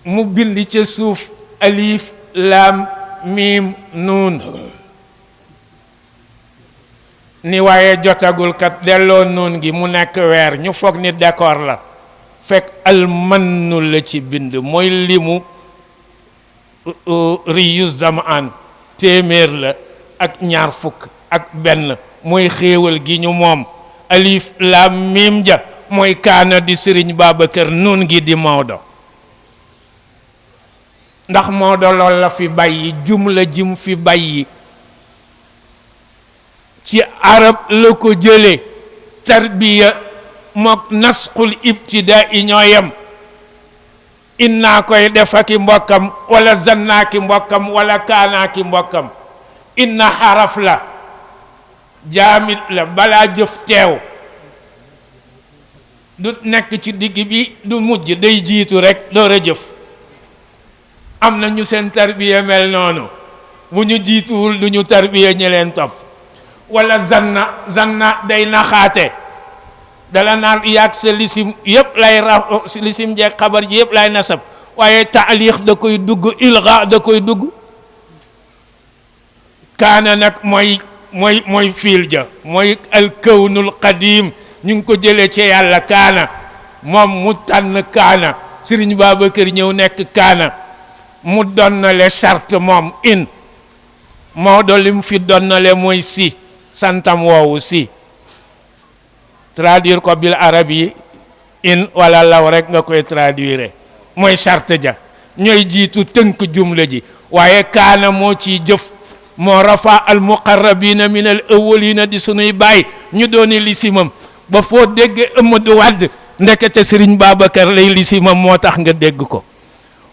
mu bind ca suuf alif lam mim nuun ni waaye jotagul kat delloo nuun gi mu nekk weer ñu foog ni décor la fekk almannu la ci bind mooy limu riyu zamaan téeméer la ak ñaar fukk ak benn mooy xéewal gi ñu moom alif lam mim ja mooy kaana di Sëriñ Babacar nuun gi di Maodo ndax Maodo lool la fi bàyyi jumla jim fi bàyyi ci arab la ko jële tarbiya mook nasqul ibtidaa i ñoo yem innaa koy defaki mbokkam wala zannaaki mbokkam wala kaanaaki mbokkam inna xaraf la jaamit la balaa jëf teew du nekk ci digg bi du mujj day jiitu rek door a jëf am na ñu seen tarbiya mel noonu bu ñu jiituwul du ñu tarbiya ñi leen topp wala zanna day naxaate dala naan yàgg sa lisim yëpp lay lisim jeeg xabar ji yëpp lay nasab waaye taaliix da koy dugg ilga da koy dugg kaana nag mooy fiil ja mooy alkawnul qadim ñu ngi ko jëlee ci yàlla kaana moom mu tànn kaana Sëriñ Babacar ñëw nekk kaana mu donnale charte moom in Maodo lim fi donnale mooy si santam woowu si traduire ko bil arabi in wala law rek nga koy traduire mooy charte ja ñooy jiitu tënk jumla ji waaye kaana moo ciy jëf moo rafa al muqarrabina min al awwalina di sunuy baay ñu dooni lisimam ba foo dégg Amadou Wade ndekete Serigne Babacar lay lisimam moo tax nga dégg ko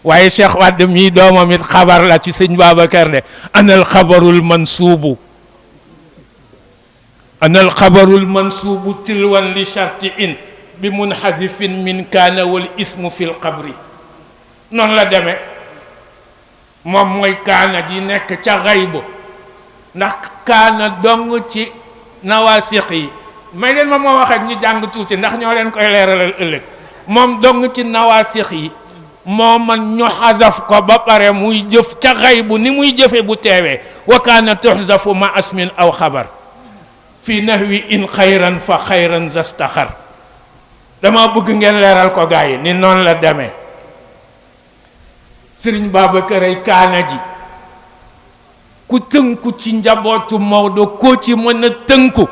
waaye Cheikh Wade mii doomam it xabar la ci Serigne Babacar de anal xabarul mansuubu anal xabarul mansuubu tilwan li sharti in bi munxasifin min kaana wal ismu fil qabri noonu la demee moom mooy kaana ji nekk ca xaybu ndax kaana dong ci nawaasiq yi may leen ma moo wax ak ñu jàng tuuti ndax ñoo leen koy leeralal ëllëg moom dong ci nawaasiq yi moo man ñu xasaf ko ba pare muy jëf ca xaybu ni muy jëfe bu teewee wa kaana tuxzafu ma asmin aw xabar fi nahwi in xayran fa xayran zastaxar dama bëgg ngeen leeral ko gaa yi ni noonu la demee Sëriñ Babacar ay kaana ji ku tënku ci njabootu Maodo koo ci mën a tënku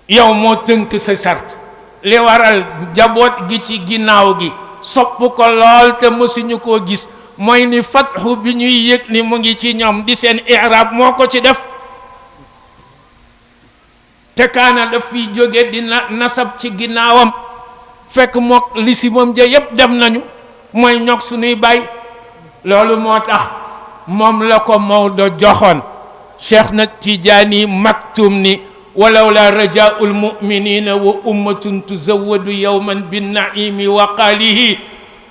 yow moo tënk sa sart li waral njaboot gi ci ginnaaw gi sopp ko lool te mësuñu koo gis mooy ni fatxu bi ñuy yëg ni mu ngi ci ñoom di seen i'raab moo ko ci def te kaana daf fiy jóge di nasab ci ginnaawam fekk mook lisimam ja yépp dem nañu mooy ñoog suñuy baay loolu moo tax moom la ko Maodo joxoon Cheikh na Tijaani maktum ni walaw la rajaul muminina wa ummatun tuzawwadu yawman binnaimi wa qaalihi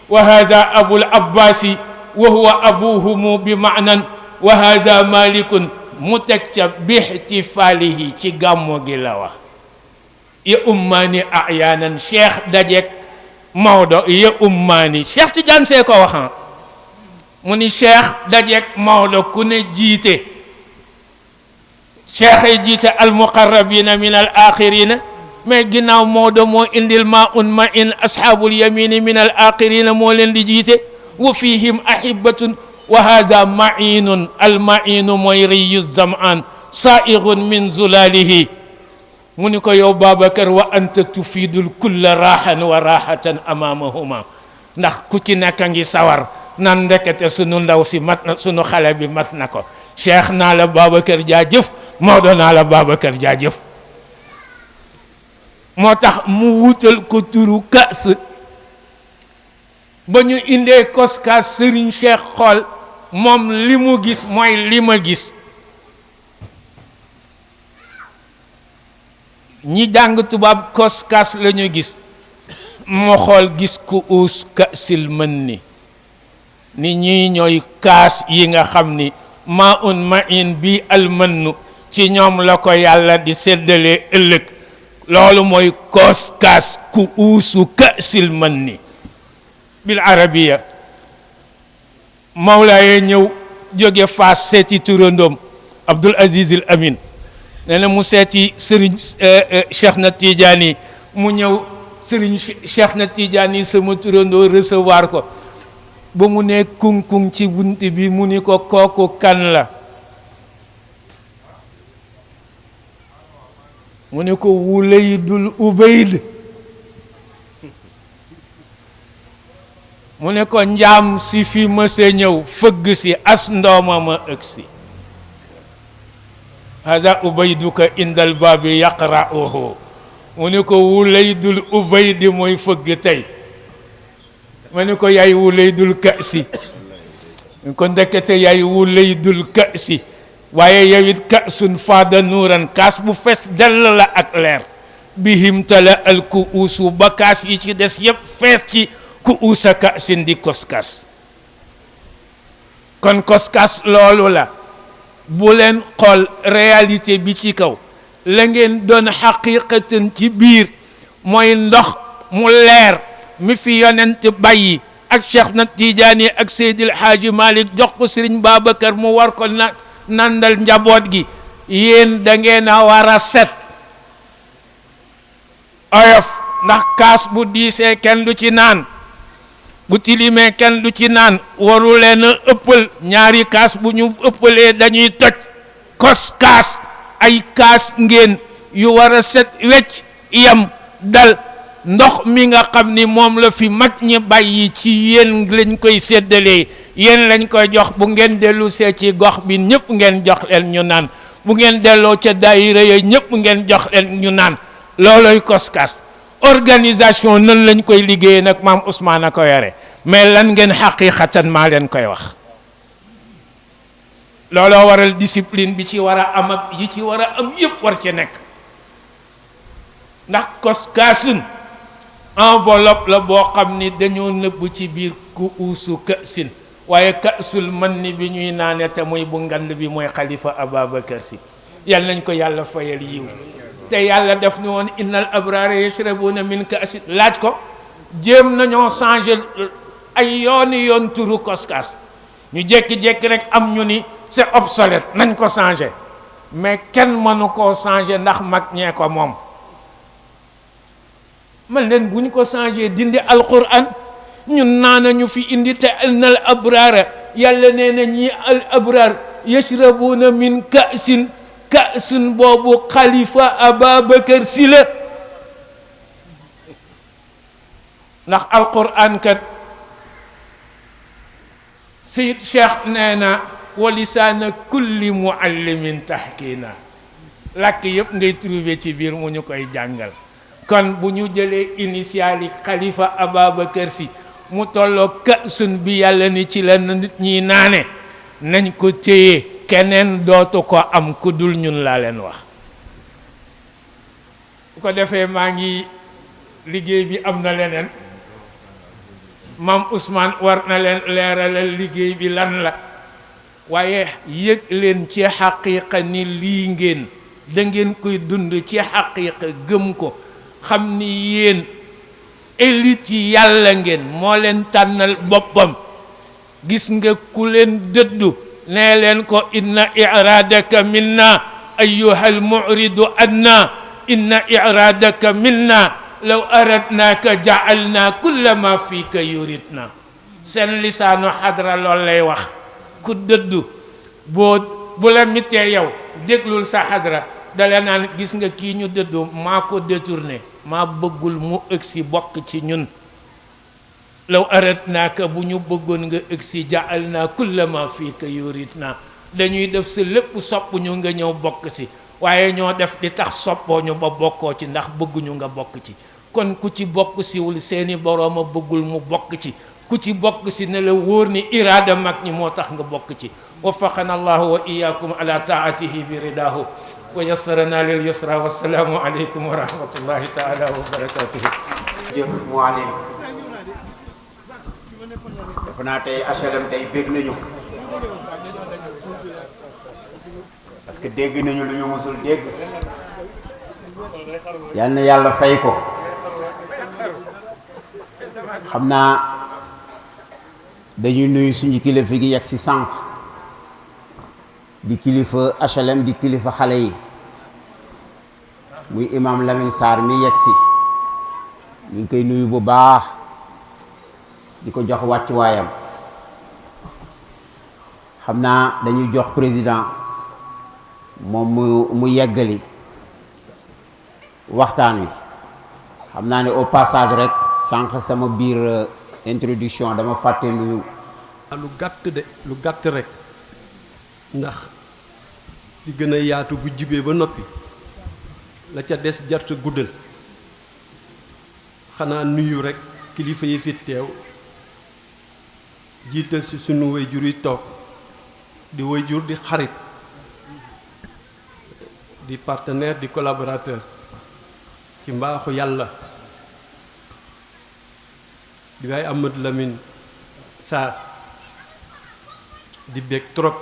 wa hadha abul abbasi wa huwa abuhumu bi maanan wa hadha malikun mu teg ca bixtifaalihi ci gàmmo gi la wax ya ummaani ayaanan Cheikh dajeek Maodo ya ummaani Cheikh Tidiane see ko waxan mu ni Cheikh dajeek Maodo ku ne jiite Cheikh ay jiite al muqarrabina min al axirina mais ginnaaw Maodo moo indil ma un ma in ashaabul yamini min al axirina moo leen di jiite wa fihim ahibatun wa hada ma'iinun al ma'iinu mooy riyu zamaan saa'irun min zulalihi mu ni ko yow Babacar wa anta tufidul kulla raaxan wa raaxatan amaamahuma ndax ku ci nekk ngi sawar nan ndekete sunu ndaw si mat na sunu xale bi mat na ko Cheikh naa la Babacar jaajëf Maodo naa la Babacar jaajëf moo tax mu wutal ko turu kaas ba ñu indee koskaas Serigne Cheikh xool moom li mu gis mooy li ma gis ñi jàng tubaab koskaas la ñu gis moo xool gis ku uus kaasil mën ni ñii ñooy kaas yi nga xam ni maa un ma in bi almannu ci ñoom la ko yàlla di séddalee ëllëg loolu mooy koskaas ku uusu kaasil mën bil arabiya Mawlaaye ñëw jóge Faas seeti turandoom Abdul Aziz Al Amin nee na mu seeti Serigne Cheikh na Tidiane mu ñëw Serigne Cheikh na Tidiane sama turandoo recevoir ko ba mu ne kuŋ-kuŋ ci bunt bi mu ni ko kooku kan la mu ni ko Wulaydul Ubayd mu ne ko njaam si fi mësa ñëw fëgg si as ndooma ma ëgsi haza ubayduka indal baabi yaqra'uhu mu ne ko Wulaydul Ubayd mooy fëgg tey ma ne ko yaay Wulaydul Ka'si ko ndekete yaay Wulaydul Ka'si waaye yow it ka'sun faada nuuran kaas bu fees dell la ak leer bihim tala al ku'uusu ba kaas yi ci des yépp fees ci ku uusa ka'sin di koskas kon koskas loolu la bu leen xool réalité bi ci kaw la ngeen doon xaqiqatan ci biir mooy ndox mu leer mi fi yonent bàyyi ak Cheikh na Tidiane ak Seydil Haaji Malick jox ko Serigne Babacar mu war ko nandal njaboot gi yéen da ngeen a war a set oyof ndax kaas bu diisee kenn du ci naan bu tilimee kenn du ci naan waru leen a ëppal ñaari kaas bu ñu ëppalee dañuy toj kaas ay kaas ngeen yu war a set wecc yam dal ndox mi nga xam ni moom la fi mag ñi bàyyi ci yéen lañ koy séddalee yéen lañ koy jox bu ngeen dellu see ci gox bi ñëpp ngeen jox leen ñu naan bu ngeen delloo ca daayira ya ñëpp ngeen jox leen ñu naan looloy koskaas organisation nan lañ koy liggéeyee nag maam Ousmane a ko yore mais lan ngeen xaqiiqatan maa leen koy wax looloo waral discipline bi ci war a am ak yi ci war a am yëpp war ci nekk ndax koskaasun enveloppe la boo xam ni dañoo nëbb ci biir ku uusu kësin waaye kësul man ni bi ñuy naane te muy bu ngand bi mooy xalifa Ababacar Si yal nañ ko yàlla fayal yiw te yàlla def ni woon innal abraara yashrabuna min ka'sin laaj ko jéem nañoo changer ay yoon turu koskaas ñu jékki-jékki rek am ñu ni c'est obsolète nañ ko changer mais kenn mënu koo changer ndax mag ñee ko moom man leen bu ñu ko changé dindi alquran ñun naana ñu fi indi te innal abraara yàlla nee na ñi al abraar yashrabuna min ka'sin boobu xalifa Ababacar Si la ndax alquran kat Seyid Cheikh nee na wa lisaana kulli muallimin tahkina làkk yëpp ngay trouver ci biir mu ñu koy jàngal kon bu ñu jëlee initial yi xalifa Ababacar Si mu tolloo ka'sun bi yàlla ni ci la nit ñi naane nañ ko téye keneen dootu ko am ku dul ñun laa leen wax bu ko defee maa ngi liggéey bi am na leneen maam Ousmane war na leen leeralal liggéey bi lan la waaye yëg leen ci xaqiiqa ni lii ngeen da ngeen koy dund ci xaqiiqa gëm ko xam ni yéen élite yi yàlla ngeen moo leen tànnal boppam gis nga ku leen dëddu nee leen ko inna iradaka minna ayyuhal mu'ridu anna inna iradaka minna law aradnaaka ja'alna kulla ma fiika yuridna seen lisaanu xadra lool lay wax ku dëddu bu la mitee yow déglul sa xadra dale naan gis nga kii ñu dëddu maa ko détourné maa bëggul mu ëgsi bokk ci ñun law aradnaaka bu ñu bëggoon nga ëgsi ja'alna kulla ma fiika yuridna dañuy def sa lépp sopp ñu nga ñëw bokk si waaye ñoo def di tax soppoo ñu ba bokkoo ci ndax bëgguñu nga bokk ci kon ku ci bokk siwul seeni borooma bëggul mu bokk ci ku ci bokk si ne la wóor ni iraada mag ñi moo tax nga bokk ci waffaqana allahu wa iyaakum ala taatihi bi ridaahu wa yassarana lil yusra wassalaamu aleykum wa rahmatullahi taala wa barakatuhu jëf muallim defe naa tey HLM tey bég nañu parce que dégg nañu lu ñu musul dégg yal na yàlla fay ko xam naa dañuy nuyu suñu kilifa gi yegg si sànq di kilifa HLM di kilifa xale yi muy imam Lamine Sarr mi yegg si ñu ngi koy nuyu bu baax di ko jox wàccuwaayam xam naa dañuy jox président moom mu yeggali waxtaan wi xam naa ne au passage rek sànq sama biir introduction dama fàtte nuyu lu gàtt rek ndax di gën a yaatu bu jibee ba noppi la ca des jarta guddal xanaa nuyu rek kilifa yi fi teew jiital si sunu waajur yi toog di waajur di xarit di partenaire di collaborateur ci mbaaxu yàlla di waay Amadou Lamine Sarr di bég trop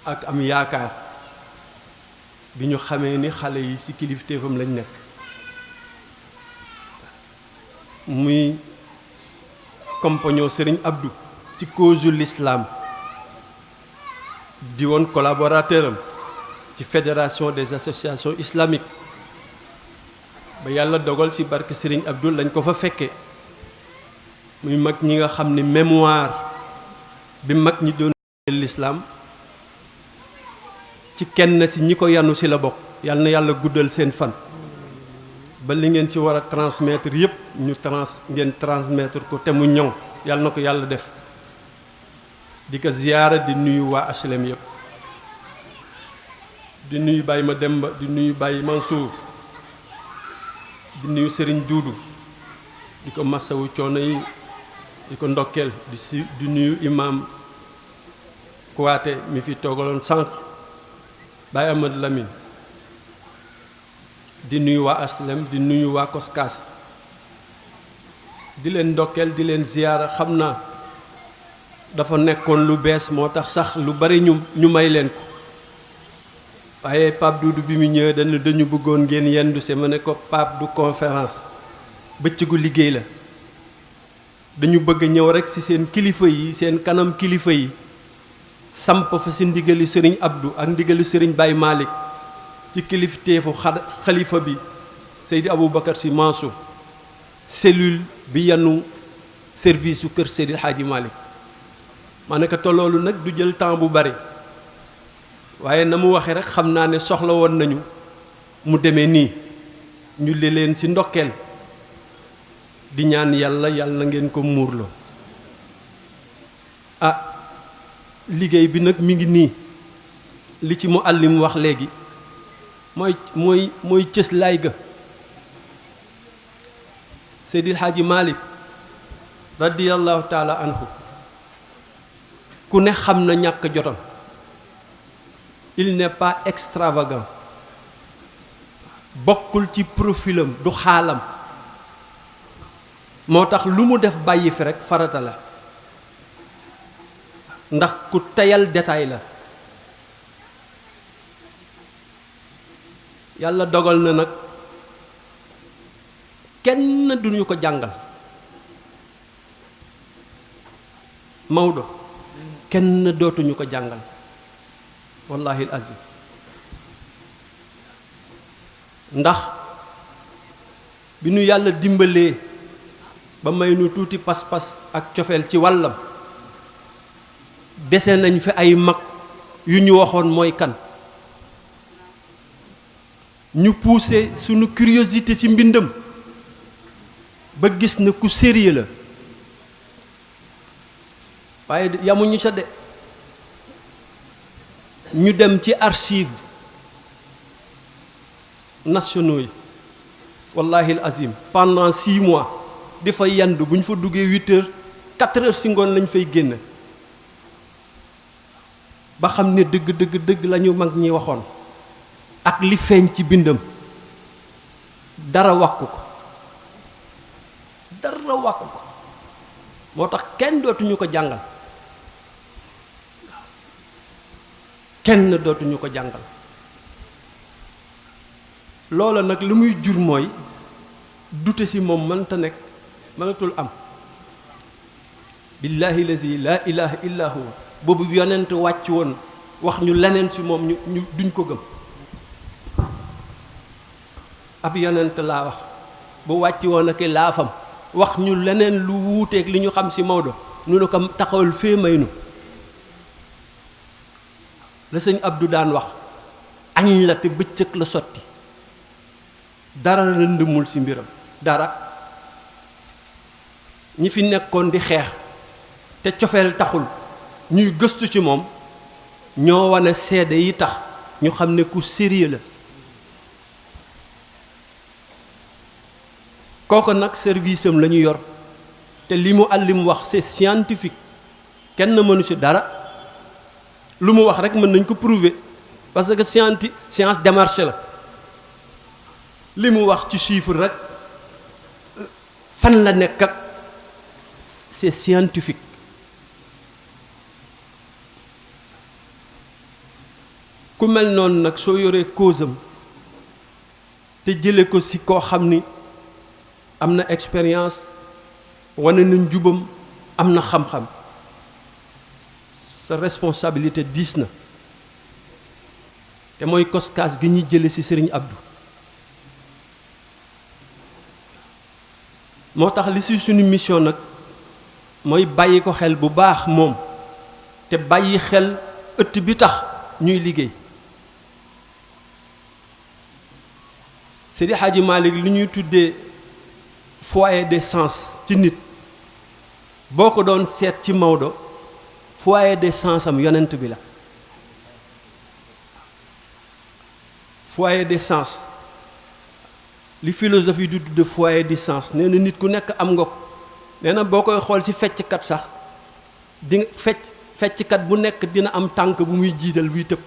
ak am yaakaar bi ñu xamee ni xale yi ci kilifteefam lañ nekk muy compagnon Serigne Abdou ci cause l'islam di woon collaborateur am ci fédération des associations islamiques ba yàlla dogal ci barke Serigne Abdou lañ ko fa fekke muy mag ñi nga xam ni mémoire bi mag ñi doon l'islam ci kenn ci ñi ko yanu ci la bokk yal na yàlla guddal seen fan ba li ngeen ci war a transmettre yépp ngeen transmettre ko te mu ñoŋ yal na ko yàlla def di ko ziyaara di nuyu waa HLM yépp di nuyu Baye Mademba di nuyu Baye Mansour di nuyu Serigne Doudou di ko massawu coono yi di ko ndokkeel di nuyu imam Kouaté mi fi toogaloon sànq Baye Ahmad Lamine di nuyu waa HLM di nuyu waa Koskas di leen ndokkeel di leen ziyaara xam naa dafa nekkoon lu bees moo tax sax lu bari ñu may leen ko waaye Pape Doudou bi mu ñëwee dañu bëggoon ngeen yendu se ma ne ko Pape du conférence bëccëgu liggéey la dañu bëgg ñëw rek ci seen kilifa yi seen kanam kilifa yi samp fa ci ndigali Serigne Abdou ak ndigali Serigne Baye Malick ci kilifteefu xalifa bi Seydi Aboubacar Sy Mansour cellule bi yanu service su kër Seydi Hadji Malick ma ne ko te loolu nag du jël temps bu bari waaye na mu waxee rek xam naa ne soxla woon nañu mu demee nii ñu leen ci ndokkeel di ñaan yàlla na ngeen ko muurloo liggéey bi nag mi ngi nii li ci mu àllim wax léegi mooy cëslaay ga Seydil Hadji Malick radiyallahu taala anhu ku ne xam na ñàkk jotam il n'est pas extravagant bokkul ci profilam du xaalam moo tax lu mu def bàyyi fi rekk farata la ndax ku teyal détail la yàlla dogal na nag kenn duñu ko jàngal Maodo kenn dootuñu ko jàngal wallahi azim ndax bi nu yàlla dimbalee ba may nu tuuti pas-pas ak cofeel ci wàllam dese nañ fi ay mag yu ñu waxoon mooy kan ñu poussé sunu curiosité ci mbindam ba gis na ku sérieux la waaye yamuñu sa de ñu dem ci archives nationaux yi wallahi azim pendant 6 mois di fa yandu bu ñu fa duggee 8 heures 4 heures ci ngoon lañ fay génn ba xam ne dëgg lañu mag ñi waxoon ak li feeñ ci bindam dara wàkku ko moo tax kenn dootuñu ko jàngal loola nag li muy jur mooy dute ci moom mënatul am billahi lazi la ilaha illa huwa boobu yonent wàcc woon wax ñu leneen ci moom ñu duñ ko gëm ab yonent laa wax bu wàcc woon ak laafam wax ñu leneen lu wuuteeg li ñu xam ci Maodo nu ne ko taxawal fee may nu la sëñ Abdou daan wax añ la te bëccëg la sotti dara lëndëmul ci mbiram dara ñi fi nekkoon di xeex te cofeel taxul ñuy gëstu ci moom ñoo wane seede yi tax ñu xam ne ku sérieux la kooku nag service am la ñu yor te li mu àllim wax c'est scientifique kenn mënu ci dara lu mu wax rek mën nañ ko prouver parce que science démarche la li mu wax ci chiffre rek fan la nekk ak c'est scientifique ku mel noonu nag soo yoree cause am te jële ko ci koo xam ni am na expérience wane na njubam am na xam-xam sa responsabilité diis na te mooy koskaas gi ñuy jële ci Serigne Abdou moo tax li ci suñu mission nag mooy bàyyi ko xel bu baax moom te bàyyi xel ëtt bi tax ñuy liggéey Seydi Hadji Malick li ñuy tuddee foyer des sens ci nit boo ko doon seet ci Maodo foyer des sens am yonent bi la foyer des sens li philosophie du tudde foyer des sens nee na nit ku nekk am nga ko nee na boo koy xool ci fecckat sax di nga fecckat bu nekk dina am tànk bu muy jiital buy tëb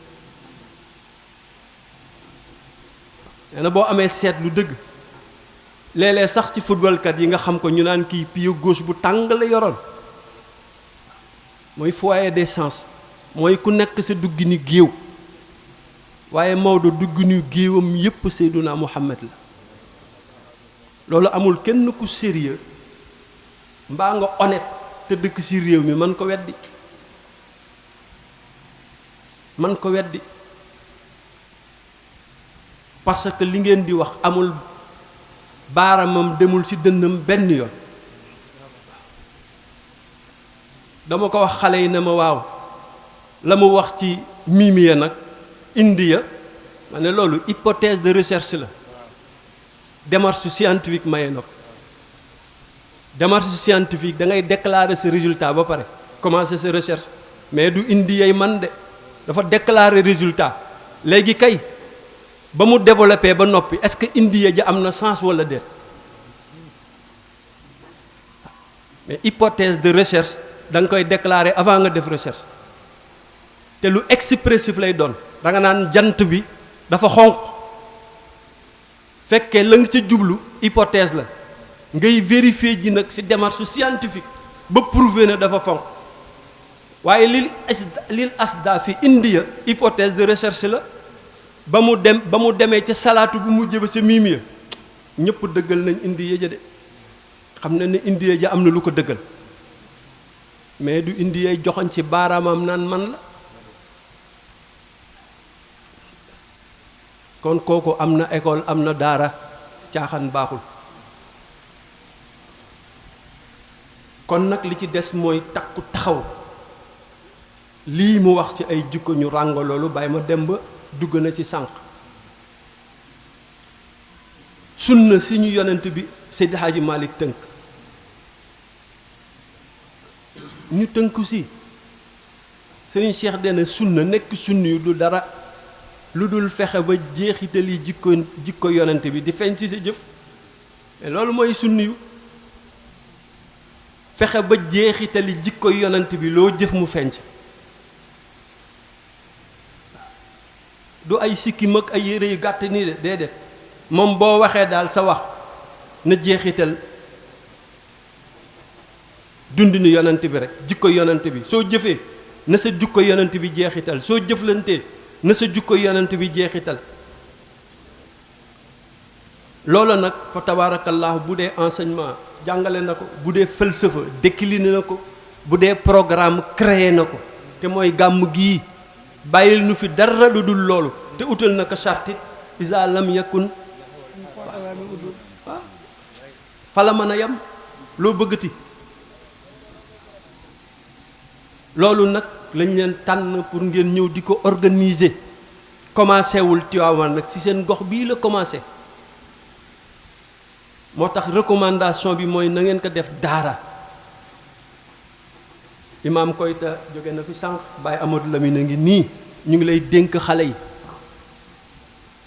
nee na boo amee seet lu dëgg léeg-léeg sax ci footballkat yi nga xam ko ñu naan kii pied gauche bu tàng la yoroon mooy foyer des sens mooy ku nekk sa duggi ni géew waaye Maodo duggi ni géewam yépp Seyduna Muhammad la loolu amul kenn ku sérieux mbaa nga honnête te dëkk ci réew mi man ko weddi parce que li ngeen di wax amul baaramam demul ci dënnam benn yoon dama ko wax xale yi ne ma waaw la mu wax ci Mimiya nag India ma ne loolu hypothèse de recherche la démarche scientifique maye na ko démarche scientifique da ngay déclarer ce résultat ba pare commencer sa recherche mais du indi yay man de dafa déclarer résultat léegi kay ba mu développé ba noppi est-ce que indi ja am na sens wala déet mais hypothèse de recherche da nga koy déclarer avant nga def recherche te lu expressif lay doon da nga naan jant bi dafa xonq fekkee la nga ca jublu hypothèse la ngay vérifier ji nag ci démarche scientifique ba prouver ne dafa xonq waaye lil asda fi India hypothèse de recherche la ba mu demee ca salaatu bu mujj ba ca Mimiya ñëpp dëggal nañ India ja de xam na ne India ja am na lu ko dëggal mais du India joxoñ ci baaraamam naan man la kon kooku am na école am na daara caaxaan baaxul kon nag li ci des mooy takku taxaw lii mu wax ci ay jikko ñu ràng loolu bàyyi ma dem ba dugg na ci sànq sunna si ñu yonent bi Seydi Hadji Malick tënk ñu tënku si Serigne Cheikh dena sunna nekk sunni yu du dara lu dul fexe ba jeexitali jikko yonent bi di feeñ ci sa jëf mais loolu mooy sunni yu fexe ba jeexitali jikko yonent bi loo jëf mu feeñ ci du ay sikkim ak ay yére yu gàtt nii de déedéet moom boo waxee daal sa wax na jeexital dundinu yonent bi rek jikko yonent bi soo jëfee na sa jikko yonent bi jeexital soo jëflantee na sa jikko yonent bi jeexital loolu nag fa tabarakallah bu dee enseignement jàngale na ko bu dee falsafa décliné na ko bu dee programme créé na ko te mooy gàmm gii bàyyil nu fi dara lu dul loolu te utal na ko chartit isa lam yakun waaw fa la mën a yem loo bëggati loolu nag lañ leen tànn pour ngeen ñëw di ko organiser commencé wul Tivaouane nag ci seen gox bii la commencé moo tax recommandation bi mooy na ngeen ko def daara imaam Koyta jóge na fi sànq Baye Amadou Lamine a ngi nii ñu ngi lay dénk xale yi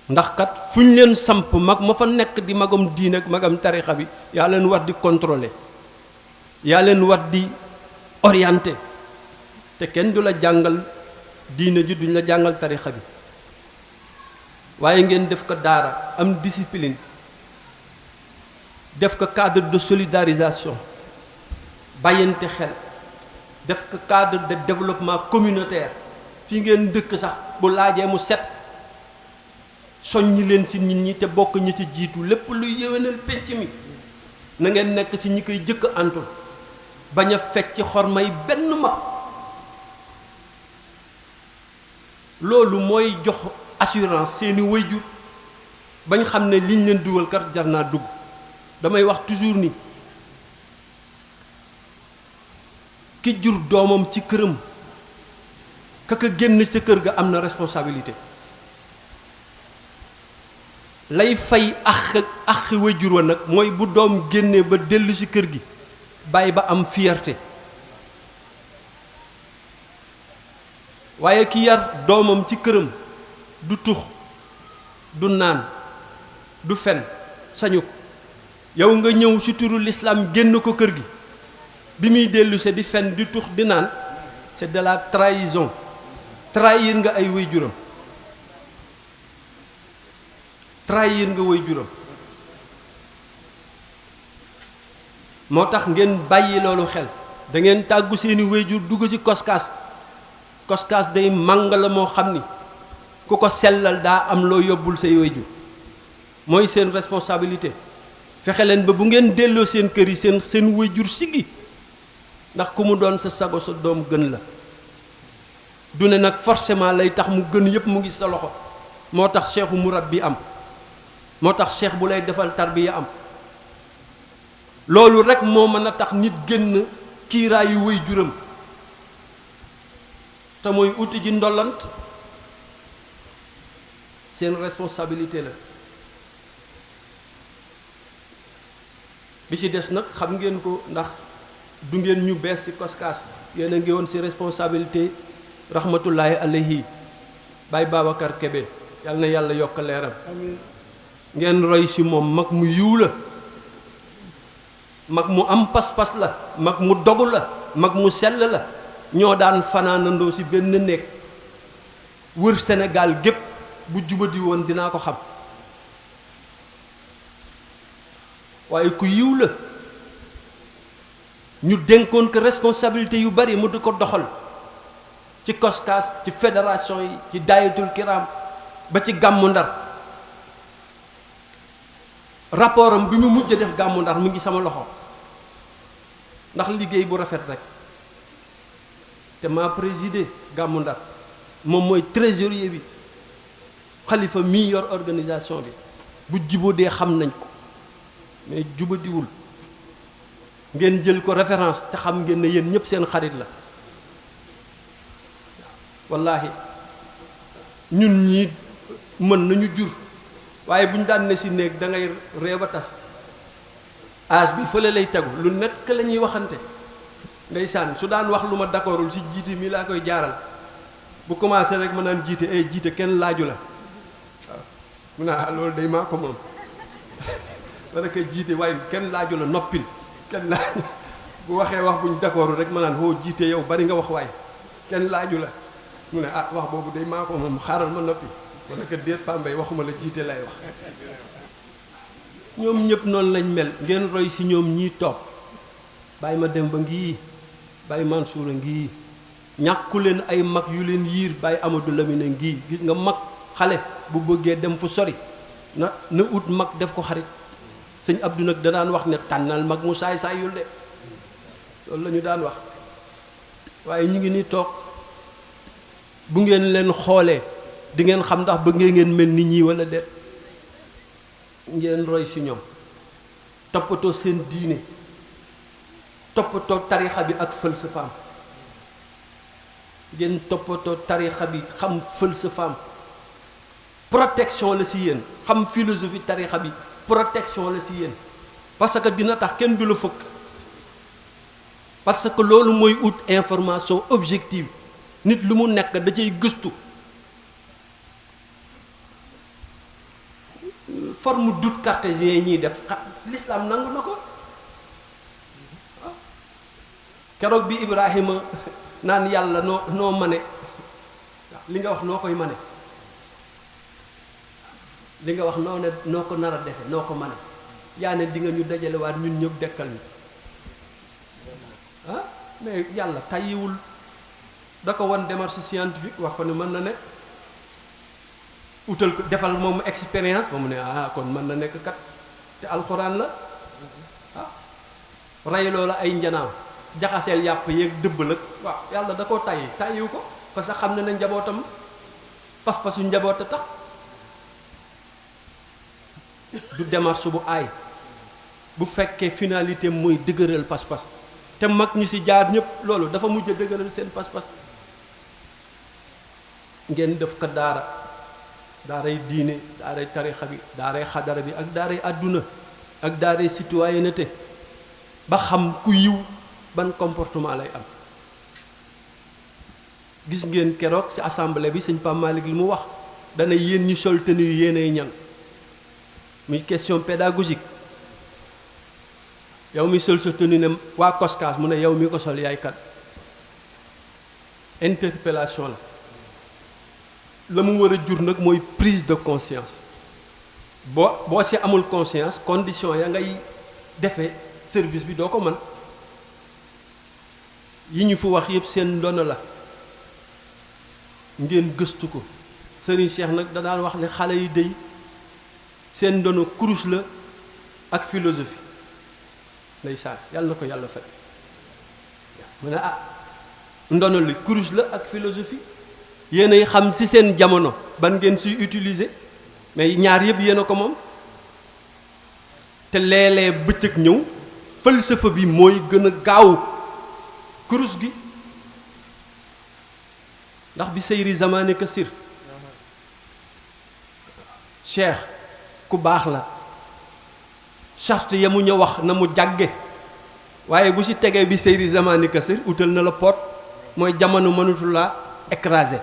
ndax kat fu ñu leen samp mag ma fa nekk di magam diine ak magam tarixa bi yaa leen war di contrôler yaa leen war di orienter te kenn du la jàngal diine ji duñ la jàngal tarixa bi waaye ngeen def ko daara am discipline def ko cadre de solidarisation bàyyante xel def ko cadre de développement communautaire fi ngeen dëkk sax bu laajee mu set soññi leen ci nit ñi te bokk ñi ci jiitu lépp luy yéwénal penc mi na ngeen nekk ci ñi koy jëkk antul bañ a fecc xormay benn mag loolu mooy jox assurance seeni waajur bañ xam ne liñ leen dugal kat jar naa dugg damay wax toujours ni ki jur doomam ci këram kaka génn ca kër ga am na responsabilité lay fay ak wayjur wa nag mooy bu doom génnee ba dellu ci kër gi bàyyi ba am fierté. waaye ki yar doomam ci këram du tux du naan du fen sañu ko yow nga ñëw ci turu l'islam génn ko kër gi bi muy dellu se di fen di tux di naan c'est de la trahison. trahir nga ay waajuram trahir nga waajuram moo tax ngeen bàyyi loolu xel da ngeen tàggu seeni waajur dugg ci koskaas koskaas day màng la moo xam ni ku ko sellal daa am loo yóbbul say waajur mooy seen responsabilité fexe leen ba bu ngeen delloo seen kër yi seen waajur siggi ndax ku mu doon sa sago sa doom gën la du ne nag forcément lay tax mu gën yépp mu ngi sa loxo moo tax cheikhu murabbi am moo tax cheikh bu lay defal tarbiya am loolu rek moo mën a tax nit génn kiiraayu waajuram te mooy uti ji ndollant seen responsabilité la bi ci des nag xam ngeen ko ndax du ngeen ñu bees ci koskaas yéen a ngi woon ci responsabilité rahmatullahi alayhi Baye Babacar Kébé yal na yàlla yokk leeram ngeen roy ci moom mag mu yiw la mag mu am pas-pas la mag mu dogu la mag mu sell la ñoo daan fanaanandoo ci benn néeg wër Sénégal gépp bu jubadi woon dinaa ko xam waaye ku yiw la ñu dénkoon ko responsabilité yu bari mu di ko doxal ci koskaas ci fédération yi ci daayatul kiram ba ci gàmmu Ndar rapport am bi mu mujj def gàmmu Ndar mu ngi sama loxo ndax liggéey bu rafet rek te maa présidé gàmmu Ndar moom mooy trésorier bi xalifa mii yor organisation bi bu jubóodee xam nañ ko mais jubadiwul ngeen jël ko référence te xam ngeen ne yéen ñëpp seen xarit la wallaahi ñun ñii mën nañu jur waaye bu ñu daan ne si néeg da ngay ree ba tas âge bi fële lay tegu lu nekk la ñuy waxante ndeysaan su daan wax lu ma d'accordul si jiite mi laa koy jaaral bu commencé rek ma naan jiite ay jiite kenn laaju la waaw mu naa loolu day maa ko moom ma ne koy jiite waaye kenn laaju la noppil kenn laaju bu waxee wax buñ d'accordul rek ma naan hoo jiite yow bari nga wax waaye kenn laaju la mu ne ah wax boobu day maa ko moom xaaral ma noppi ma ne ko déet Pambay waxuma la jiite lay wax ñoom ñëpp noonu lañ mel ngeen roy si ñoom ñii toog bàyyi ma dem ba ngii bàyyi Mansour a ngii ñàkku leen ay mag yu leen yiir bàyyi Amadou Lamine ngii gis nga mag xale bu bëggee dem fu sori na ut mag def ko xarit sëñ Abdou nag danaan wax ne tànnal mag mu saay saayul de loolu la ñu daan wax waaye ñu ngi nii toog bu ngeen leen xoolee di ngeen xam ndax ba ngeen mel ni ñii wala déet ngeen roy ci ñoom toppatoo seen diine toppatoo tarixa bi ak falsafaam ngeen toppatoo tarixa bi xam falsafaam protection la ci yéen xam philosophie tarixa bi protection la ci yéen parce que dina tax kenn du la fëkk parce que loolu mooy ut information objective nit lu mu nekk da cay gëstu forme doute cartésien yi ñuy def l'islam nangu na ko keroog bi Ibrahima naan yàlla noo mane li nga wax noo koy mane li nga wax noo ko nar a defe noo ko mane yaa ne di nga ñu dajalewaat ñun ñëpp dekkal ñu ah mais yàlla tàyyiwul da ko wan démarche scientifique wax ko ne mën na nekk utal ko defal moom expérience ba mu ne kon mën na nekk kat te alxuraan la rey loola ay njanaaw jaxaseel yàpp yeeg dëbbal ak waaw yàlla da koo tàyyiwu ko parce que xam ne na njabootam pas-pasu njaboot a tax du démarche bu aay bu fekkee finalité mooy dëgëral pas-pas te mag ñi ci jaar ñëpp loolu dafa mujj a dëgëral seen pas-pas ngeen def ko daara daaray diine daaray tarixa bi daaray xadara bi ak daaray àdduna ak daaray citoyenneté ba xam ku yiw ban comportement lay am. gis ngeen keroog ci assemblée bi sëñ Pape Malick li mu wax dana yéen ñi sol tenue yéenay ñan muy question pédagogique yow mi sol sa tenue ne waa COSCAS mu ne yow mi ko sol yaay kat interpellation la mu war a jur nag mooy prise de conscience boo si amul conscience condition ya ngay defee service bi doo ko mën yi ñu fi wax yëpp seen ndono la ngeen gëstu ko Serigne Cheikh nag da daan wax ne xale yi dey seen ndono kurus la ak philosophie ndeysaan yàlla na ko yàlla fay mu ne ndono li kurus la ak philosophie yéenay xam ci seen jamono ban ngeen siy utiliser mais ñaar yëpp yéen a ko moom te léeg-léeg bëccëg ñëw falsafa bi mooy gën a gaaw kurus gi ndax bi seyri zamani kasir cheikh ku baax la charte ya mu ñu wax na mu jàgge waaye bu ci tegee bi seyri zamani kasir utal na la pot mooy jamono mënatul laa écraser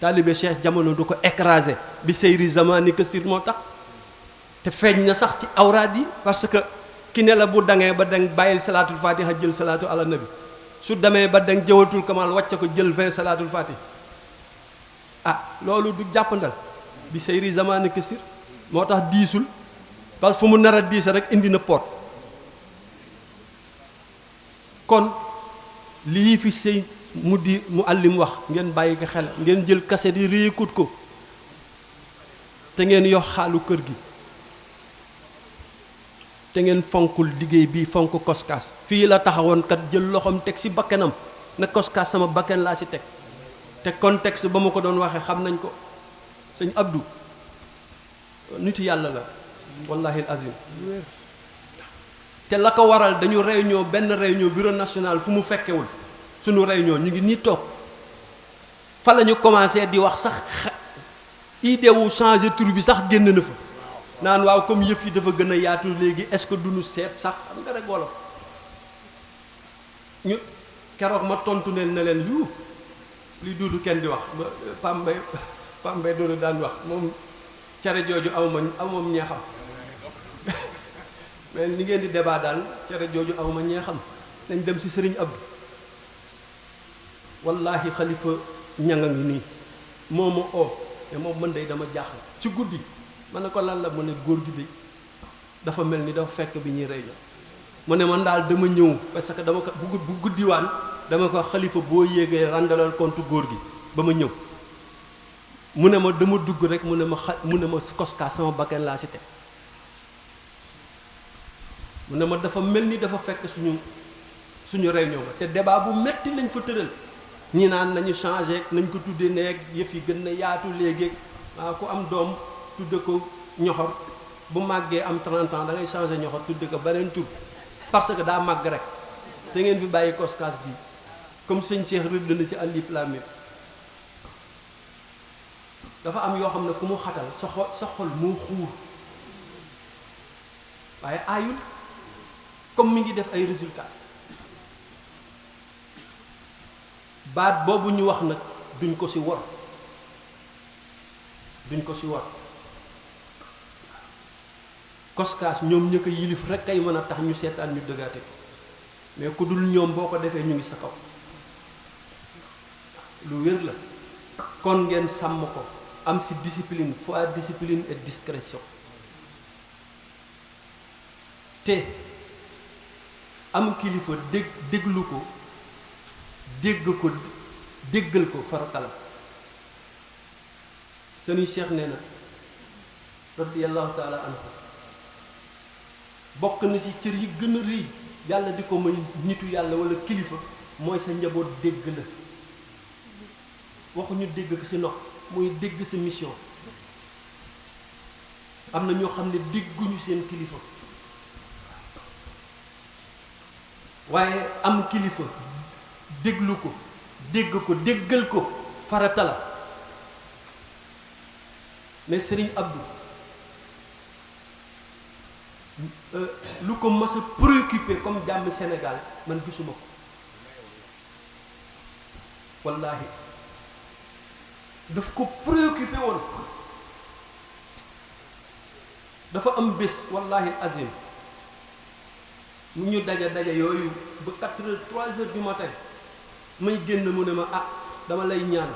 taalibe cheikh jamono du ko écraser bi seyri zamani kasir moo tax te feeñ na sax ci awraad yi parce que ki ne la bu dangee ba dang bàyyil salaatul fatiha jël salaatu ala nabi su demee ba dang jëwatul kamal wàcce ko jël 20 salaatul fatiha loolu du jàppandal bi seyri zamani kasir moo tax diisul parce que fu mu nar a diise rek indi na pot kon lii fi sëy mu allim wax ngeen bàyyi ko xel ngeen jël kaset yi réekut ko te ngeen yor xaalu kër gi te ngeen fonkul liggéey bii fonk COSCAS fii la taxawoon kat jël loxoom teg ci bakkanam ne COSCAS sama bakkan laa ci teg te contexte ba ma ko doon waxee xam nañ ko sëñ Abdou nitu yàlla la wallahi azim te la ko waral dañu réunion benn réunion bureau national fu mu fekkewul suñu réunion ñu ngi nii toog fa la ñu commencé di wax sax idée wu changer tur bi sax génn na fa naan waaw comme yëf yi dafa gën a yaatu léegi est-ce que duñu seet sax xam nga rek wolof ñu keroog ma tontu leen ne leen li duudu kenn di wax Pambay doonu daan wax moom cere jooju aw moom ñeexam mais ni ngeen di débat daal cere jooju aw ma ñeexam nañ dem ci Sëriñ Abdou wallahi xalifa ñanga ngi nii moo ma te moom mën day dama jaaxle ci guddi ma ne ko lan la mu ne góor gi de dafa mel ni dafa fekk bi ñuy réunion mu ne man daal dama ñëw parce que dama ko bu guddiwaan dama ko xalifa boo yéegee randalal compte góor gi ba ma ñëw mu ne ma dama dugg rek mu ne ma COSCAS sama bakkan laa ci teg mu ne ma dafa mel ni dafa fekk suñu réunion ba te débat bu metti lañ fa tëral ñi naan nañu changé nañ ko tudde neeg yëf yi gën na yaatu léegi ku am doom tudde ko ñoxor bu màggee am 30 ans da ngay changé ñoxor tudde ko beneen tur parce que daa màgg rek te ngeen fi bàyyi COSCAS bi comme sëñ Cheikh rëdd na ci alif lam mim dafa am yoo xam ne ku mu xatal sa xol moo xuur waaye aayul comme mi ngi def ay résultats baat boobu ñu wax nag duñ ko ci wor COSCAS ñoom ña ko yilif rek kay mën a tax ñu seetaan ñu dëggaate mais ku dul ñoom boo ko defee ñu ngi sa kaw lu wér la kon ngeen sàmm ko am ci discipline foi discipline et discrétion te am kilifa déglu ko déggal ko farata la Sëriñ Cheikh nee na radiyallahu taala anhu bokk na ci cër yi gën a rëy yàlla di ko may nitu yàlla walla kilifa mooy sa njaboot dégg la waxuñu dégg ko ci nopp mooy dégg sa mission am na ñoo xam ne dégguñu seen kilifa waaye am kilifa déglu ko dégg ko déggal ko farata la mais Serigne Abdou lu ko mas a préoccupé comme jàmm Sénégal man gisuma ko wallaahi daf ko préoccupé woon. dafa am bés wallaahi azim mu ñu daja yooyu ba 3 heures du matin may génn mu ne ma dama lay ñaan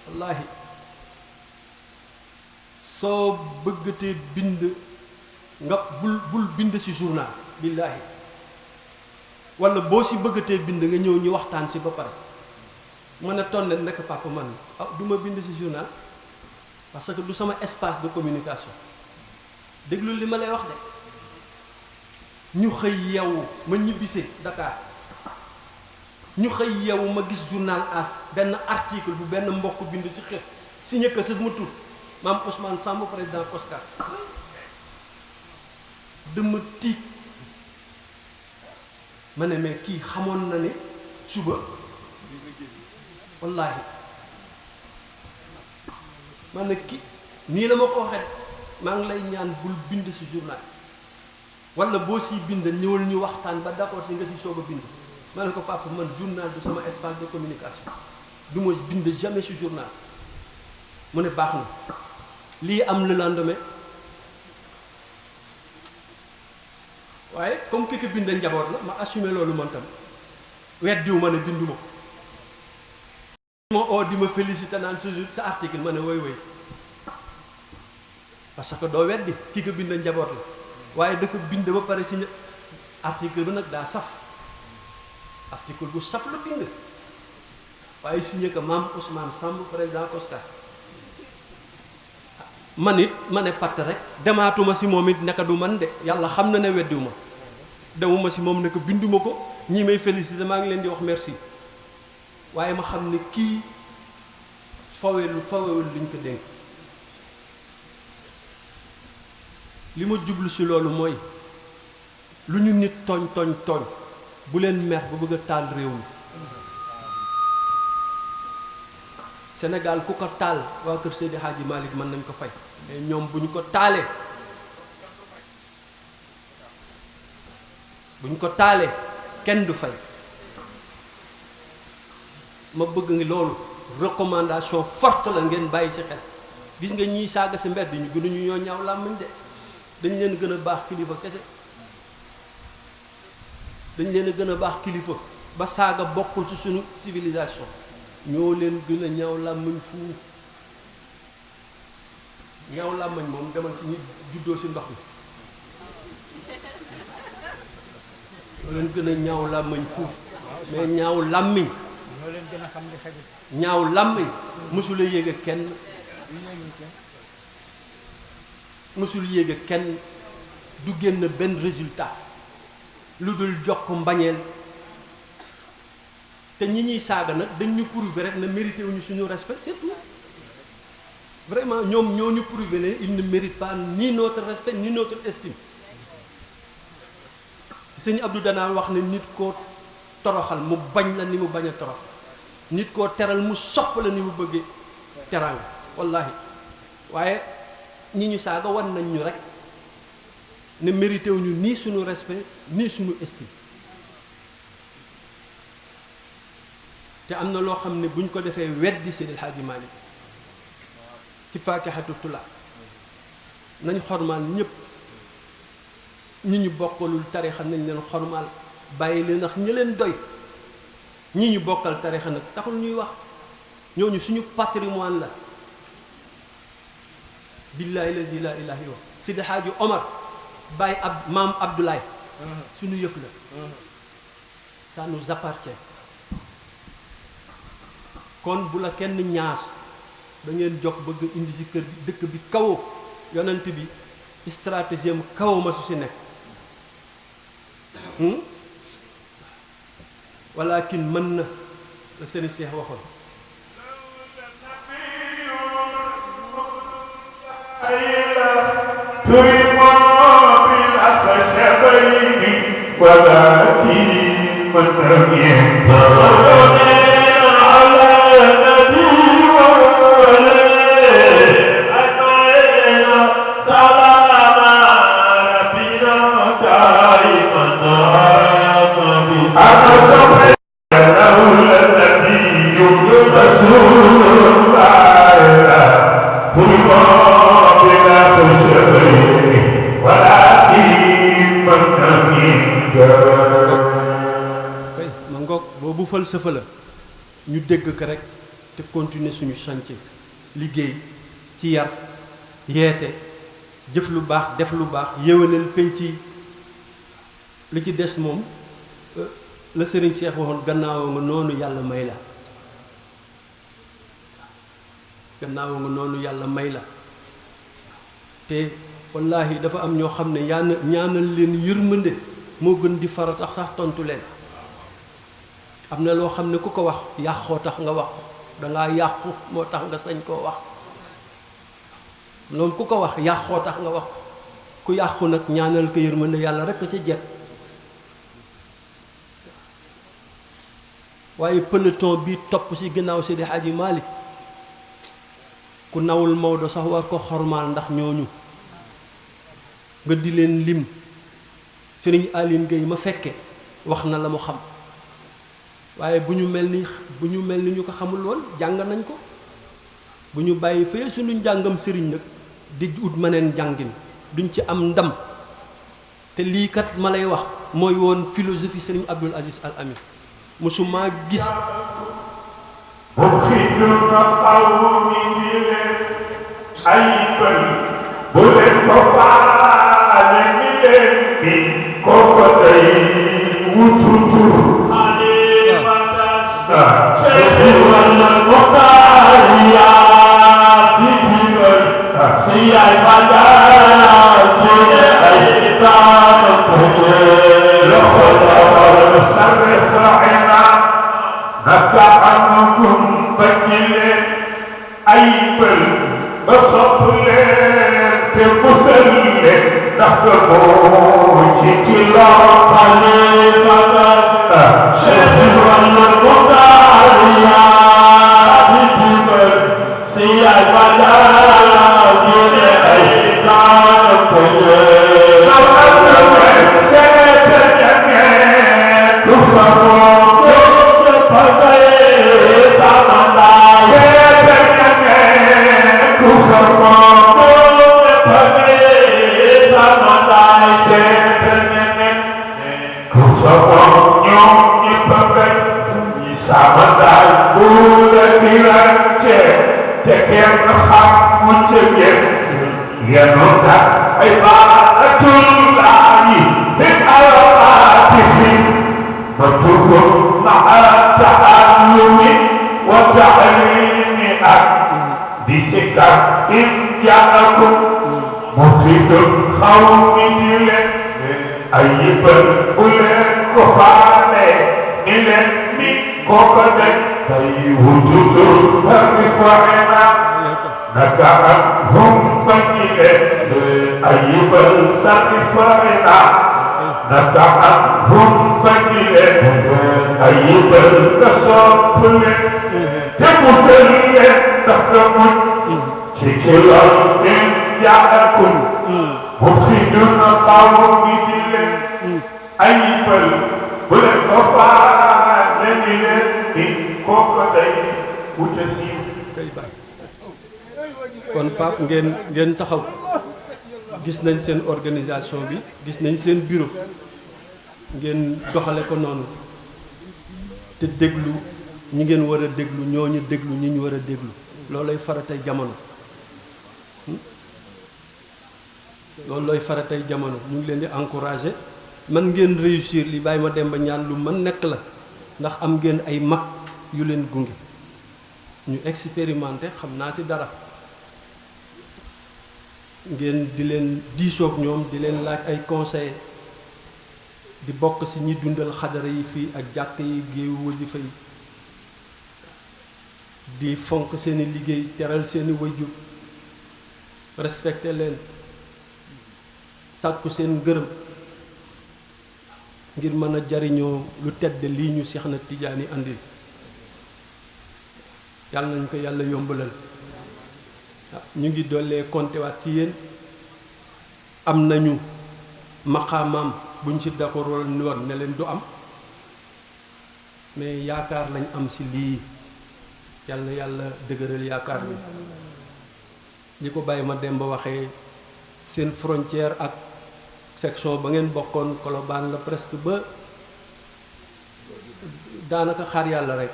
wallaahi soo bëggatee bind nga bul bind ci journal billaahi walla boo ci bëggatee bind nga ñëw ñu waxtaan ci ba pare mën a tonne nekk papa man du ma bind ci journal parce que du sama espace de communication déglu li ma lay wax de ñu xëy yeewu ma ñibbisee Dakar ñu xëy yeewu ma gis journal As benn article bu benn mbokk bind ci xët signé que sama tur maam Ousmane Samb président COSCAR dama tiit ma ne mais kii xamoon na ne suba wallaahi ma ne kii nii la ma ko waxee maa ngi lay ñaan bul bind ci journal walla boo siy bind ñëwal ñu waxtaan ba d'accord si nga si soog a bind ma ne ko papa man journal du sama espace de communication du ma bind jamais ci journal mu ne baax na lii am le lendemain waaye comme ki ko bind njaboot la ma assumé loolu man tam weddiwu ma ne binduma ko ma oo di ma félicité naan sa article ma ne woy parce que doo weddi ki ko bind njaboot la waaye da ko bind ba pare si article bi nag daa saf article bu saf la bind waaye signé que maam Ousmane Samb président COSCAS man it ma ne patt rek demaatuma si moom it naka du man de yàlla xam na ne weddiwu ma demuma si moom ne ko binduma ko ñii may félicité maa ngi leen di wax merci waaye ma xam ne kii fawewul liñ ko dénk li ma jublu si loolu mooy lu ñu nit tooñ bu leen mer ba bëgg a taal réew mi Sénégal ku ko taal waa kër Seydi Hadji Malick mën nañ ko fay mais ñoom bu ñu ko taalee kenn du fay ma bëgg ngi loolu recommandation forte la ngeen bàyyi ci xel gis nga ñiy saaga si mbedd ñu gënuñu ñoo ñaaw làmmiñ de dañ leen gën a baax kilifa kese dañ leen a gën a baax kilifa ba saaga bokkul ci suñu civilisation ñoo leen gën a ñaaw làmmiñ fuuf ñaaw làmmiñ moom demal si ñi juddoo si ndox mi ñoo leen gën a ñaaw làmmiñ fuuf mais ñaaw làmmiñ ñoo leen gën a xam li xew ñaaw làmmiñ mësula yéege kenn mësul yéege kenn du génn benn résultat lu dul jox ko mbañeel te ñi ñuy saaga nag dañ ñu prouver rek ne mérité wuñu suñu respect c'est tout vraiment ñoom ñoo ñu prouver ne il ne mérite pas ni notre respect ni notre estime sëñ Abdou danaa wax ne nit koo toroxal mu bañ la ni mu bañ a torox nit koo teral mu sopp la ni mu bëggee teraanga wallahi waaye ñi ñu saaga wan nañ ñu rek ne mérité wuñu ni suñu respect ni suñu estime te am na loo xam ne buñ ko defee weddi Seydil Hadji Malick ci faakihatu tula nañ xormaal ñëpp ñi ñu bokkalul tarixa nañ leen xormaal bàyyi leen ndax ñi leen doy ñi ñu bokkal tarixa nag taxul ñuy wax ñooñu suñu patrimoine la billahi lazi la ilaha illa Seydi Hadji Omar Baye maam Abdoulaye suñu yëf la ça nous appartient kon bu la kenn ñaas da ngeen jox bëgg indi ci kër dëkk bi kaw yonent bi stratégie am kaw ma su si nekk walakin mën na la Serigne Cheikh waxoon على نبي وآله أجمعين ma ngoog boobu falsafa la ñu dégg ko rek te continuer suñu chantier liggéey ci yar yeete jëf lu baax def lu baax yéwénal penc yi li ci des moom la Serigne Cheikh waxoon gannaaw nga noonu yàlla may la gannaaw nga noonu yàlla may la te wallaahi dafa am ñoo xam ne ñaanal leen yërmande moo gën di farata sax tontu leen am na loo xam ne ku ko wax yàqoo tax nga wax dangaa yàqu moo tax nga sañ koo wax loolu ku ko wax yàqoo tax nga wax ku yàqu nag ñaanal ko yërmande yàlla rek a ca jekk waaye peloton bi topp ci ginnaaw Seydi Hadji Malick ku nawul Maodo sax war ko xormaal ndax ñooñu nga di leen lim Serigne Aline Gueye ma fekke wax na la mu xam waaye bu ñu mel ni ñu ko xamul woon jàng nañ ko bu ñu bàyyi fee suñu njàngam sëriñ nag di ut maneen jàngin duñ ci am ndam te lii kat ma lay wax mooy woon philosophie Serigne Abdoul Aziz Al Amin musuma gis muxiduna qawmi di leen ay bël bu leen ko faale ni leen bi kooku day wututu Seydi wala Muxtaariya fi digal si yaay fadaal jine ay taan kuje loxo dawal sarre faina naka amakum bañi leen ay bël ba sopp leen te musal leen ndax nga moo ci loo xalifa ga Seydi wala Muxtaariya fi digal si yaay fadaal jine ay taan kuje seete ñange du fa Disikap imjanakum mukhidun khawmi dile ayibal ulen kofane nilen mi kokade ay wujudu harifa'ina naka'an hum banile ayibal sarifa'ina naka'an hum banile ayibal kasopule temuselle تخدمون تكلا إن جاءكم مبخدون قوم دلين أيبل بلن كفار لنلين إن كوكدي وتسيب kon Pape ngeen taxaw gis nañ seen organisation bi gis nañ seen bureau ngeen doxale ko noonu te déglu ñi ngeen war a déglu ñooñu déglu ñi ñu war a déglu loolooy faratay jamono loolooy faratay jamono ñu ngi leen di encourager man ngeen réussir li bàyyi ma dem ba ñaan lu mën nekk la ndax am ngeen ay mag yu leen gunge ñu expérimenté xam naa ci dara ngeen di leen diisoog ñoom di leen laaj ay conseils di bokk ci ñi dundal xadara yi fii ak jàkk yi géewu wasifa yi di fonk seeni liggéey teral seeni wayjur respecté leen sàkku seen ngërëm ngir mën a jariñoo lu tedd lii ñu Seex na Tijaani andi yàlla nañ ko yàlla yombalal ñu ngi dollee kontewaat ci yéen am nañu maqaamaam buñ ci d'accord ni woon ne leen du am mais yaakaar lañ am ci lii yàlla na yàlla dëgëral yaakaar bi li ko bàyyi ma dem ba waxee seen frontière ak section ba ngeen bokkoon Colobane la presque ba daanaka xaar yàlla rek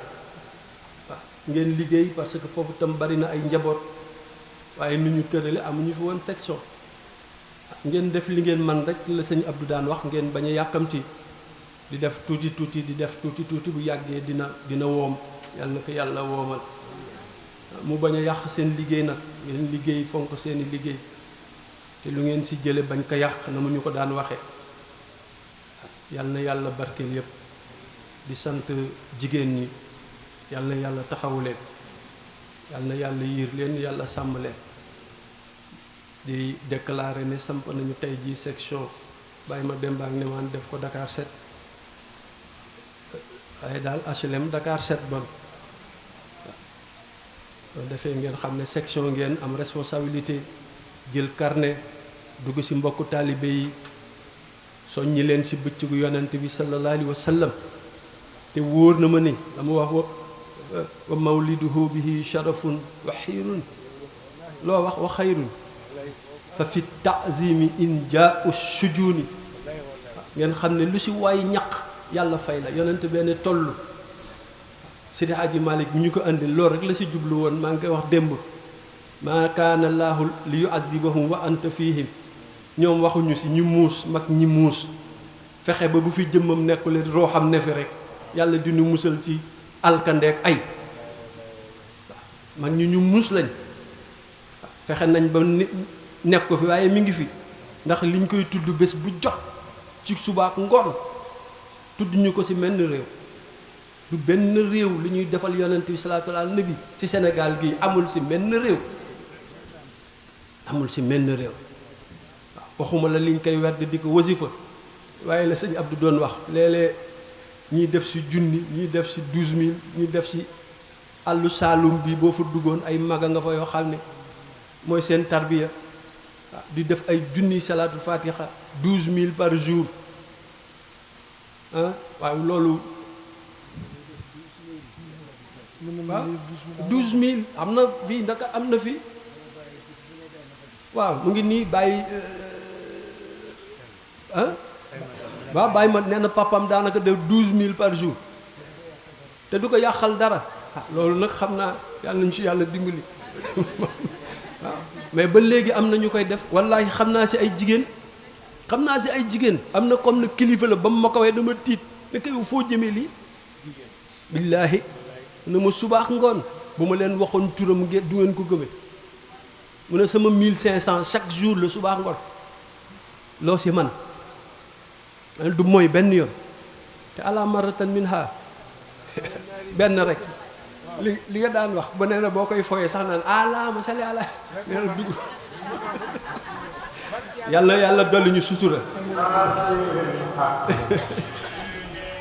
waaw ngeen liggéey parce que foofu tam bari na ay njaboot waaye nu ñu tërale amuñu fi woon section ngeen def li ngeen man rek la sëñ Abdou daan wax ngeen bañ a yàkkamti di def tuuti tuuti di def tuuti tuuti bu yàggee dina woom yàlla na ko yàlla woomal mu bañ a yàq seen liggéey nag ngeen liggéey fonk seeni liggéey te lu ngeen ci jële bañ ko yàq na mu ñu ko daan waxe yàlla na yàlla barkeel yépp di sant jigéen ñi yàlla na yàlla taxawu leen yàlla na yàlla yiir leen yàlla sàmm leen di déclarer ne samp nañu tey jii section bàyyi ma dem ak ne maan def ko Dakar 7 waaye daal HLM Dakar 7 bon soo defee ngeen xam ne section ngeen am responsabilité jël carnet dugg ci mbokku taalibe yi soññi leen ci bëccëgu yonent bi sallallahu alayhi wa sallam te wóor na ma ni dama wax wa mawliduhu bihi sharafun wa xiirun loo wax wa xayrun fa fi taazimi in jaau sujuni ngeen xam ne lu ci waay ñaq yàlla fay la yonent benn toll Sidi Hadji Malick bi ñu ko andi loolu rek la ci jublu woon maa ngi koy wax démb maa kaana allaahu li yuazibahum wa anta fihim ñoom waxuñu ci ñi muus mag ñi muus fexe ba bu fi jëmmam nekkule rooxam ne fi rek yàlla dinu musal ci alkandeek ay mag ñu muus lañ fexe nañ ba nekk ko fi waaye mi ngi fi ndax liñ koy tudd bés bu jot ci subaak ngoon tudd ñu ko ci menn réew du benn réew li ñuy defal yonent bi salaatu ala nabi ci Sénégal gi amul ci menn réew amul ci menn réew waaw waxuma la liñ koy werd di ko wasifa waaye la sëñ Abdou doon wax léeg-léeg ñiy def ci junni ñiy def ci 12000 ñuy def ci àllu Saalum bi boo fa duggoon ay maga nga fa yoo xam ne mooy seen tarbiya waaw di def ay junni salaatul fatiha 12000 par jour ah waaw loolu waaw 12000 am na fii ndaka am na fi waaw mu ngi nii bàyyi waaw bàyyi ma nee na papam daanaka def 12000 par jour te du ko yàqal dara loolu nag xam naa yàlla nañu ci yàlla dimbali waaw mais ba léegi am na ñu koy def wallaahi xam naa ci ay jigéen am na comme ne kilifa la ba mu ma ko waxee dama tiit ne koy foo jëmee lii billaahi ne ma subaax ngoon bu ma leen waxoon turam ngeen du ngeen ko gëme mu ne sama 1500 chaque jour la subaax ngoon loo ci man du mooy benn yoon te ala maratan minha benn rek li nga daan wax ba nee na boo koy foyee sax naan allahumma salli ala nee na dugg yàlla dolli ñu sutura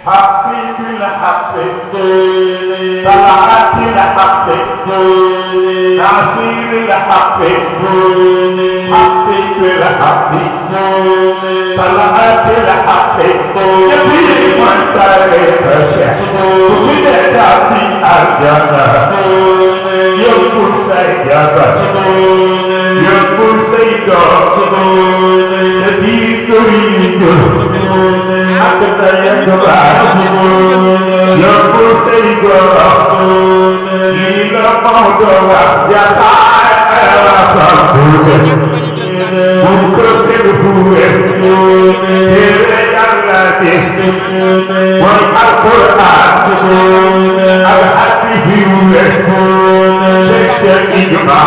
حقي بالحق طلعت الحق ناصير الحق حقي بالحق طلعت الحق يبي من طريق الشيخ وجدت في الجنة يقول سيدات يقول سيدات سديد يريد حتى يقبع يقول سيدات إلى موضوع يتعالى ممكن فوق والقرآن الحديث يكون تجمع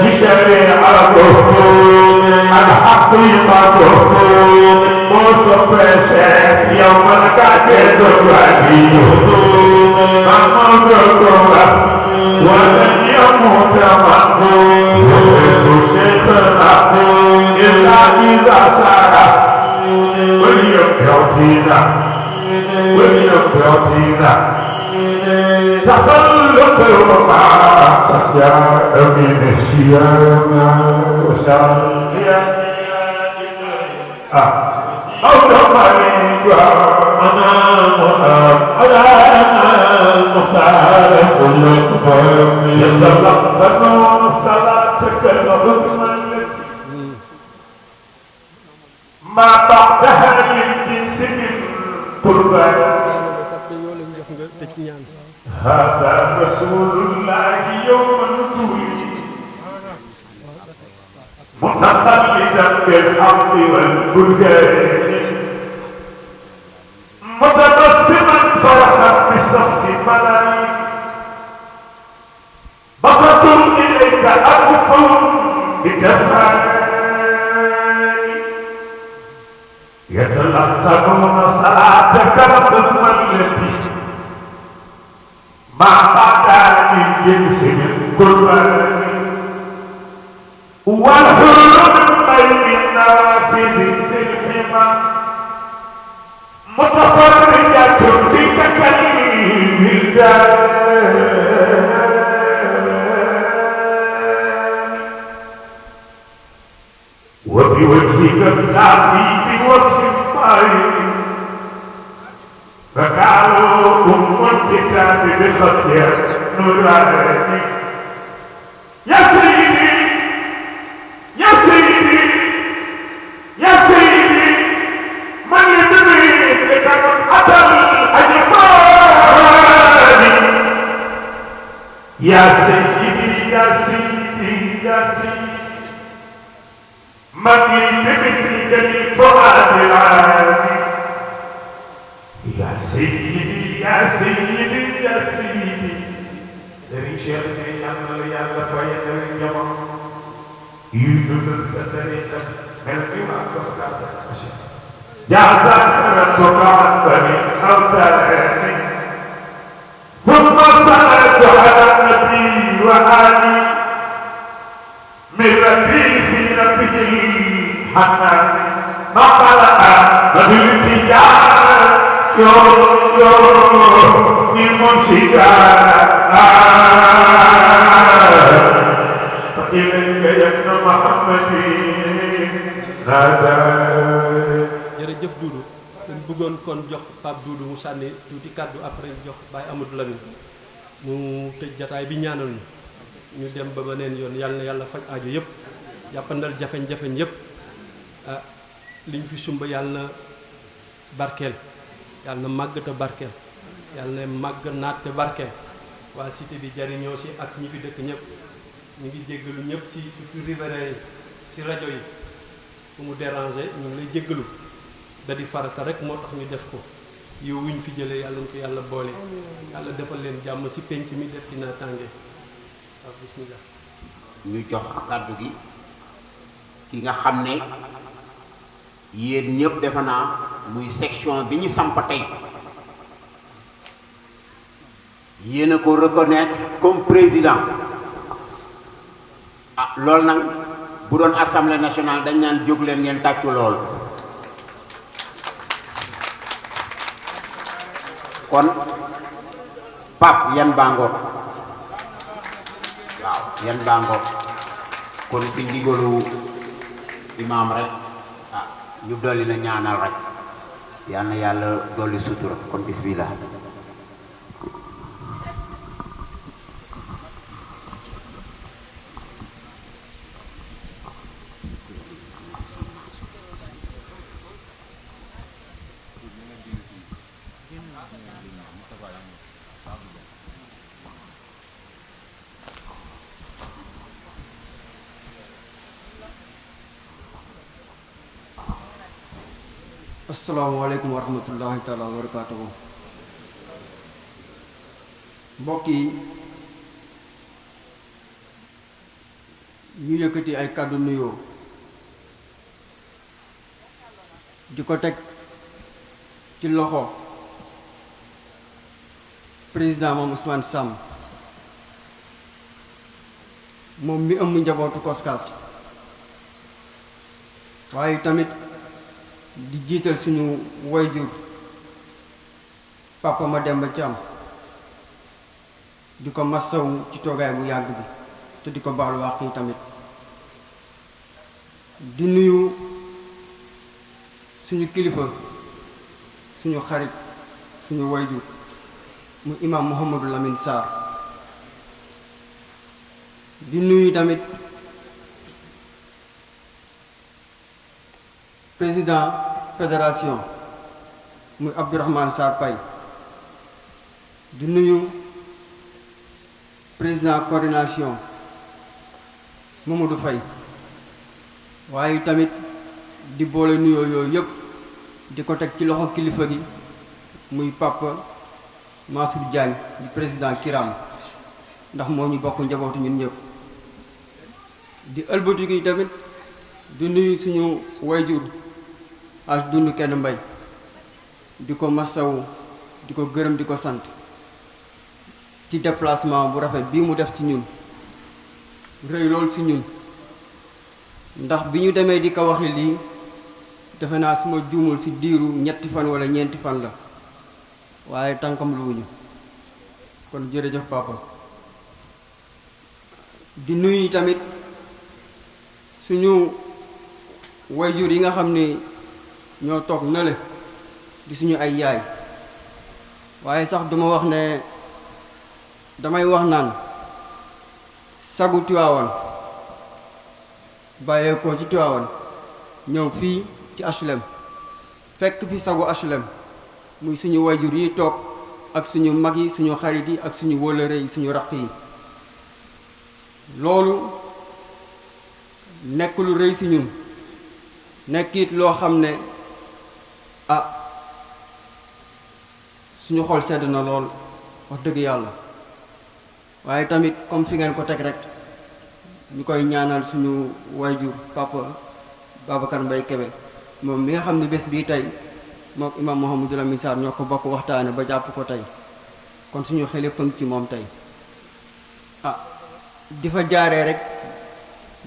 في شريعة الحقيقة وصف الشيخ يوم الكاتب الرهيب محمود الله ولن يموت مقبول شيخنا إلا إذا سار وليبيوتينا تخلق الوقع جاء من الشيام وسلم مولى مالك أنا محمد المختار كل قوم يتلقن صلاتك العظمى التي ما بعدها للجنس من قربان هذا رسول الله يوم النزول متقلدا بالحق والبرهان متبسما فرحا بصف الملائكه بسطوا اليك اكفهم بكفاني يتلقنون صلاتك العظمى التي ما بعد من جنس من قربان والحر من بين النوافذ في الحمى متفرجة في تكليم الدار وبوجهك الصافي بوصف الطير فقالوا الكتاب بخط نوراني يا سيدي يا سيدي يا سيدي من يدري لك من أتى الأجفاني يا سيدي يا سيدي يا سيدي من يدري لك الفؤاد العادي يا سيدي يا سيدي يا سيدي سري شيخنا يعمل يا لفايا الجمال يدل ستريقا القمع كسكاسا جازت ربك عن بني أوتاني ثم صلت على النبي وآلي من ربي في ربه الحنان ما قلق بالاتجاه يو نمشيكا فإليك يا ابن محمد نادى. jërëjëf Doudou dañ bëggoon kon jox Pape Doudou mu sànni tuuti kàddu après jox Baye Amadou Lamine mu tëj jataay bi ñaanal ñu dem ba beneen yoon yàlla na yàlla faj aajo yëpp jàppandal jafeñ-jafeñ yëpp ah liñ fi sumba yàlla na barkeel yàlla na màgg te barkeel yàlla na màgg naat te barkeel waa cité bi jariñoo si ak ñi fi dëkk ñëpp ñu ngi jéggalu ñëpp ci surtout riverains yi si rajo yi fu mu déranger ñu ngi lay jéggalu da di farata rek moo tax ñu def ko yow wuñ fi jëlee yàlla ñu ko yàlla boole yàlla defal leen jàmm si penc mi def fi naataange waaw bismillah ñu jox kàddu gi ki nga xam ne yéen ñëpp defe naa muy section bi ñu samp tey yéen a ko reconnaître comme président ah loolu nag bu doon assemblée nationale dañ naan jóg leen ngeen tàccu lool kon Pape yan bangoog waaw yan bangoog kon si ndigalu imaam rek ah ñu dolli na ñaanal rek yal na yàlla dolli sutura kon bismillah asalaamaaleykum wa rahmatullahi taala wa barakaatuhu mbokk yi ñu yëkkati ay kàddu nuyoo di ko teg ci loxo président moom Ousmane Sam moom mi ëmb njabootu Koskas waaye tamit di jiital suñu wayjur Papa Mademba Thiam di ko massawu ci toogaay bu yàgg bi te di ko baalu àq yi tamit di nuyu suñu kilifa suñu xarit suñu wayjur mu imam Mouhamadou Lamine Sarr di nuyu tamit président fédération muy Abdourahmane Sarr Paye di nuyu président coordination Mamadou Faye waaye tamit di boole nuyoo yooyu yëpp di ko teg ci loxo kilifa gi muy Papa Mansour Diagne di président Kiram ndax moo ñu bokk njabootu ñun ñëpp di ëlbatiku yi tamit di nuyu suñu wayjur as dund kenn mbay di ko masawu di ko gërëm di ko sant ci déplacement bu rafet bii mu def ci ñun rëy lool ci ñun ndax bi ñu demee di ko waxi lii defe naa suma juumul ci diiru ñetti fan wala ñeenti fan la waaye tànkam lu wuñu kon jërëjëf papa di nuyu tamit suñu wayjur yi nga xam ni ñoo toog nële di suñu ay yaay waaye sax duma wax ne damay wax naan sagu Tiwaawan bàyyeekoo ci Tiwaawan ñëw fii ci HLM fekk fi sagu HLM muy suñu wayjur yi toog ak suñu mag yi suñu xarit yi ak suñu wóllëre yi suñu raq yi loolu nekk lu rëy si ñun nekk it loo xam ne suñu xol sedd na lool wax dëgg yàlla waaye tamit comme fi ngeen ko teg rek ñu koy ñaanal suñu wayjur papa Babacar Mbaye Kébé moom mi nga xam ne bés bii tey moom imam Mouhamadou Lamine Sarr ñoo ko bokk waxtaane ba jàpp ko tey kon suñu xel yëpp a ngi ci moom tey di fa jaaree rek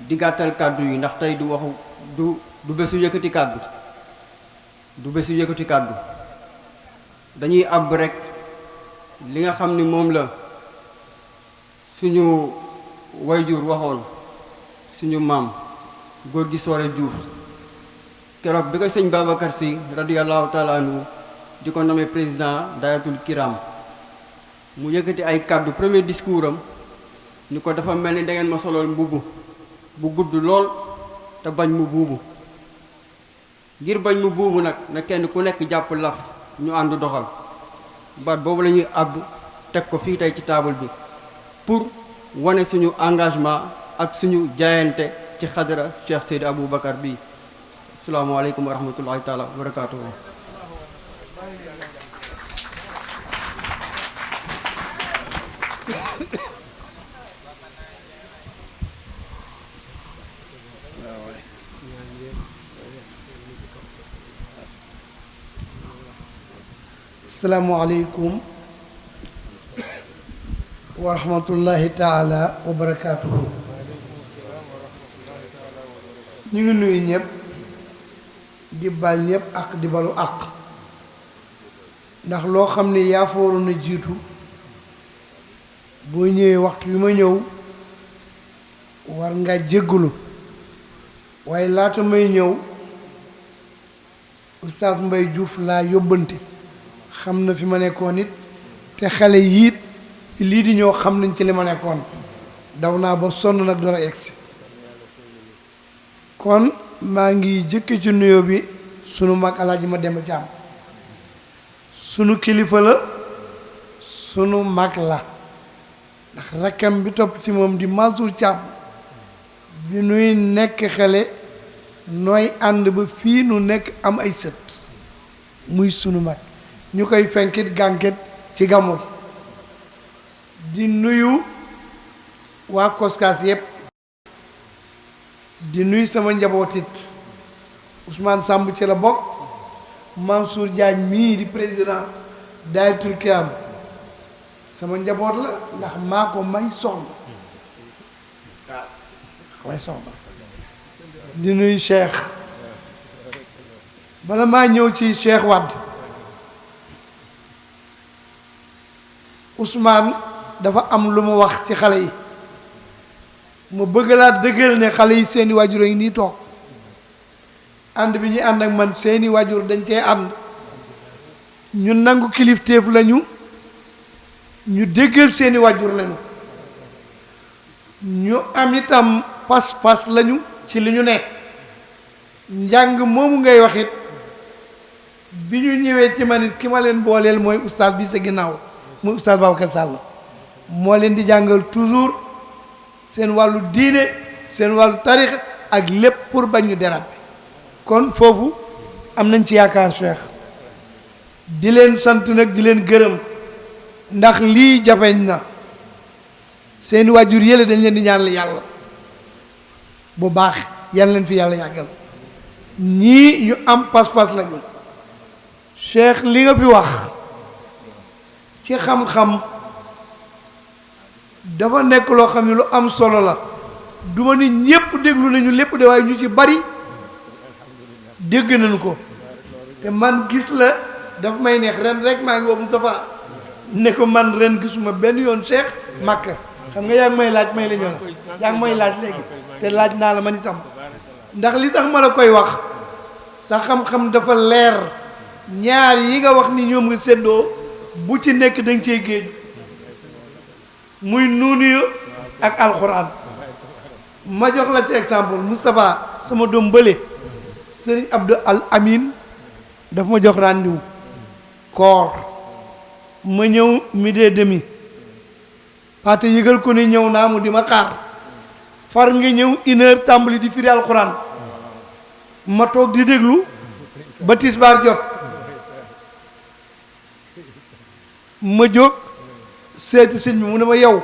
di gàttal kàddu yi ndax tey du waxu du bésu yëkkati kàddu du bésu yëkkati kàddu dañuy àbb rek li nga xam ni moom la suñu wayjur waxoon suñu maam góor gi Soore Diouf keroog bi ko sëñ Babacar Sy radiyallahu taala anhu di ko nommé président dayatul kiram mu yëkkati ay kàddu premier discours am ni ko dafa mel ni da ngeen ma solool mbubb bu gudd lool te bañ mu buubu ngir bañ mu buubu nag na kenn ku nekk jàpp laf ñu ànd doxal baat boobu la ñuy àbb teg ko fii tey ci table bi pour wane suñu engagement ak suñu jaayante ci xadara Cheikh Seydi Aboubacar bi asalaamaaleykum wa rahmatullahi taala wa barakaatuhu. asalaamaaleykum wa rahmatullahi taala wa barakaatuhu. ñu ngi nuyu ñëpp di bal ñëpp ak di balu àq ndax loo xam ne yaa fa waroon a jiitu boo ñëwee waxtu bi ma ñëw war nga jéggalu waaye laata may ñëw Oustaz Mbaye Diouf laa yóbbante xam na fi ma nekkoon it te xale yiit lii di ñëw xam nañ ci li ma nekkoon daw naa ba sonn nag door a egsi kon maa ngi jëkke ci nuyoo bi sunu mag Alaaji Mademba Caam sunu kilifa la sunu mag la ndax rakkam bi topp ci moom di Mansour Caam bi nuy nekk xale nooy ànd ba fii nu nekk am ay sët muy sunu mag ñu koy fenkit gànket ci gàmmu di nuyu waa Koskas yépp di nuyu sama njabootit Ousmane Samb ci la bokk Mansour Diagne mii di président Dayatul Kiram sama njaboot la ndax maa ko may soxna may soxna di nuyu Cheikh bala maa ñëw ci Cheikh Wade Ousmane dafa am lu mu wax ci xale yi ma bëgg laa dëggal ne xale yi seeni waajur yi nii toog ànd bi ñu ànd ak man seeni waajur dañ cee ànd ñu nangu kilifteef lañu ñu déggal seeni waajur lañu ñu am itam pas-pas lañu ci li ñu ne njàng moomu ngay wax it bi ñu ñëwee ci man it ki ma leen booleel mooy oustaz bi sa ginnaaw muy oustaz Babacar Sall moo leen di jàngal toujours seen wàllu diine seen wàllu tarix ak lépp pour bañ ñu déraper kon foofu am nañ ci yaakaar Cheikh di leen sant nag di leen gërëm ndax lii jafeñ na seeni waajur yële dañ leen di ñaanal yàlla bu baax yàlla leen fi yàlla yàggal ñii ñu am pas-pas lañu Cheikh li nga fi wax ci xam-xam dafa nekk loo xam ne lu am solo la duma ni ñépp déglu nañu lépp de waaye ñu ci bari dégg nañu ko te man gis la dafa may neex ren rek maa ngi woo Moustapha ne ko man ren gisuma benn yoon Cheikh Makka xam nga yaa ngi may laaj may la ñoo la yaa ngi may laaj léegi te laaj naa la man itam ndax li tax ma la koy wax sa xam-xam dafa leer ñaar yi nga wax ni ñoom nga séddoo bu ci nekk danga cee géej muy nuuniyu ak alxuraan ma jox la ci exemple Moustapha sama doom bële Serigne Abdou Al Amin daf ma jox rendez-vous koor ma ñëw 12h30 paate yëgal ko ni ñëw naa mu di ma xaar far nga ñëw 1h tàmbali di firi alxuraan ma toog di déglu ba tisbaar jot ma jóg seeti sëñ bi mu ne ma yow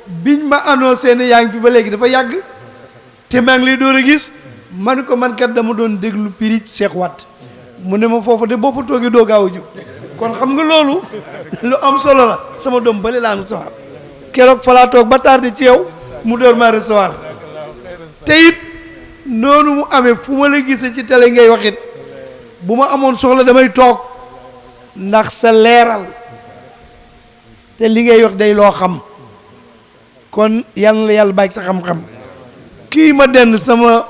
biñ ma annoncé ne yaa ngi fi ba léegi dafa yàgg te maa ngi lay door a gis man ko man kat dama doon déglu piri Cheikh Wade mu ne ma foofu de boo fa toogee doo gaaw a jóg kon xam nga loolu lu am solo la sama doom bële laa ngi soxla keroog fa laa toog ba tardé ci yow mu door maa recevoir te it noonu mu amee fu ma la gisee ci télé ngay wax it bu ma amoon soxla damay toog ndax sa leeral te li ngay wax day loo xam kon yal na la yàlla bàyyi sa xam-xam kii ma dend sama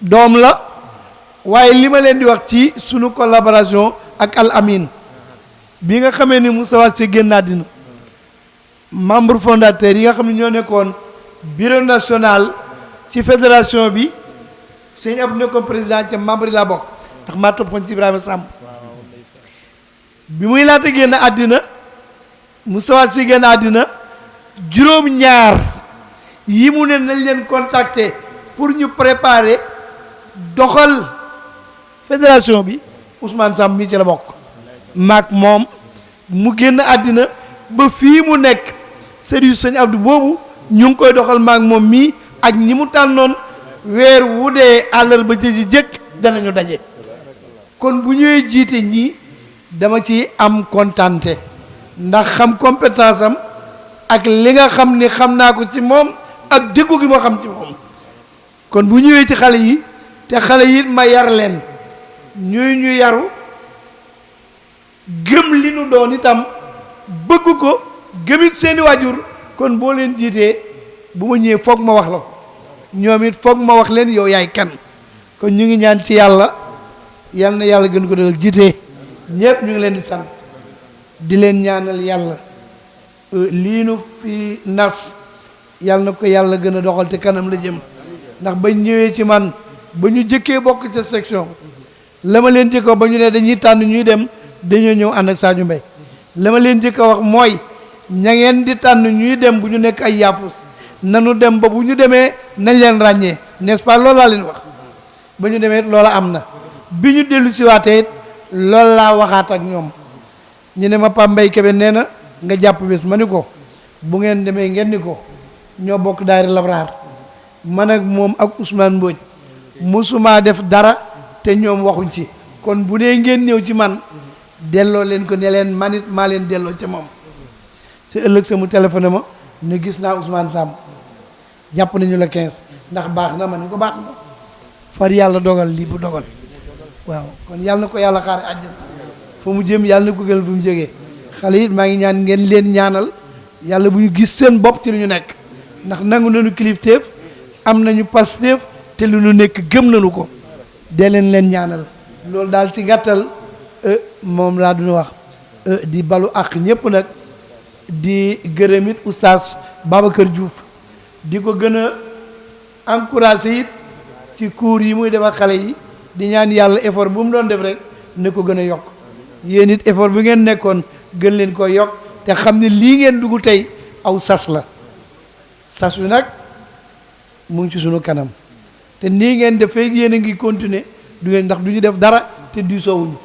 doom la waaye li ma leen di wax ci sunu collaboration ak Al Amin bi nga xamee ni Moustapha Sy génn àddina membre fondateur yi nga xam ne ñoo nekkoon bureau national ci fédération bi sëñ Abdou nekkoon président ca membre yi laa bokk ndax maa toppoon ci Ibrahima Samb bi muy laata génn àddina Moustapha Sy génn àddina juróom-ñaar yi mu ne nañ leen contacter pour ñu préparer doxal fédération bi Ousmane Samb mii ci la bokk maag moom mu génn àddina ba fii mu nekk sëriñ sëñ Abdou boobu ñu ngi koy doxal maag moom mii ak ñi mu tànnoon weer wu dee àllarba ci jëkk danañu daje kon bu ñëwee jiite ñii dama ci am kontante ndax xam compétence am ak li nga xam ni xam naa ko ci moom ak déggu gi ma xam ci moom kon bu ñëwee ci xale yi te xale yi ma yar leen ñu yaru gëm li nu doon itam bëgg ko gëmit seeni waajur kon boo leen jiitee bu ma ñëwee foog ma wax la ko ñoom it foog ma wax leen yow yaay kan kon ñu ngi ñaan ci yàlla yal na yàlla gën ko dëggal jiitee ñëpp ñu ngi leen di sant di leen ñaanal yàlla lii nu fi nas yàlla na ko yàlla gën a doxal te kanam la jëm ndax bañ ñëwee ci man ba ñu jëkkee bokk ca section la ma leen jëkko ba ñu ne dañuy tànn ñuy dem dañoo ñëw ànd ak Sadio Mbaye la ma leen jëkk a wax mooy ña ngeen di tànn ñuy dem bu ñu nekk ay yaafus nanu dem ba bu ñu demee nañ leen ràññee n'est-ce pas loolu laa leen wax ba ñu demee loola am na bi ñu dellu si waatee it loolu laa waxaat ak ñoom ñu ne ma Pape Mbaye Kébé nee na nga jàpp bés ma ni ko bu ngeen demee ngeen ni ko ñoo bokk daayira Labraar man ak moom ak Ousmane Mbodj musuma def dara te ñoom waxuñ ci kon bu dee ngeen ñëw ci man delloo leen ko ne leen man it maa leen delloo ca moom te ëllëg sa mu téléphoné ma ne gis naa Ousmane Samb jàpp nañu la 15 ndax baax na ma ni ko baax na far yàlla dogal lii bu dogal waaw kon yàlla na ko yàlla xaare àjjana fa mu jëm yàlla na ko gënal fu mu jógee xale it maa ngi ñaan ngeen leen ñaanal yàlla bu ñu gis seen bopp ci lu ñu nekk ndax nangu nañu kilifteef am nañu pasteef te lu ñu nekk gëm nañu ko dee leen ñaanal loolu daal ci gàttal moom laa duñu wax di balu ak ñëpp nag di gërëm it oustaz Babacar Diouf di ko gën a encouragé it ci cours yi muy def ak xale yi di ñaan yàlla effort bu mu doon def rek ne ko gën a yokk yéen it effort bi ngeen nekkoon gën leen ko yokk te xam ne lii ngeen dugg tey aw sas la sas wi nag mu ngi ci sunu kanam te nii ngeen def fekk yéen a ngi continuer du ngeen ndax du ñu def dara te diisoowuñu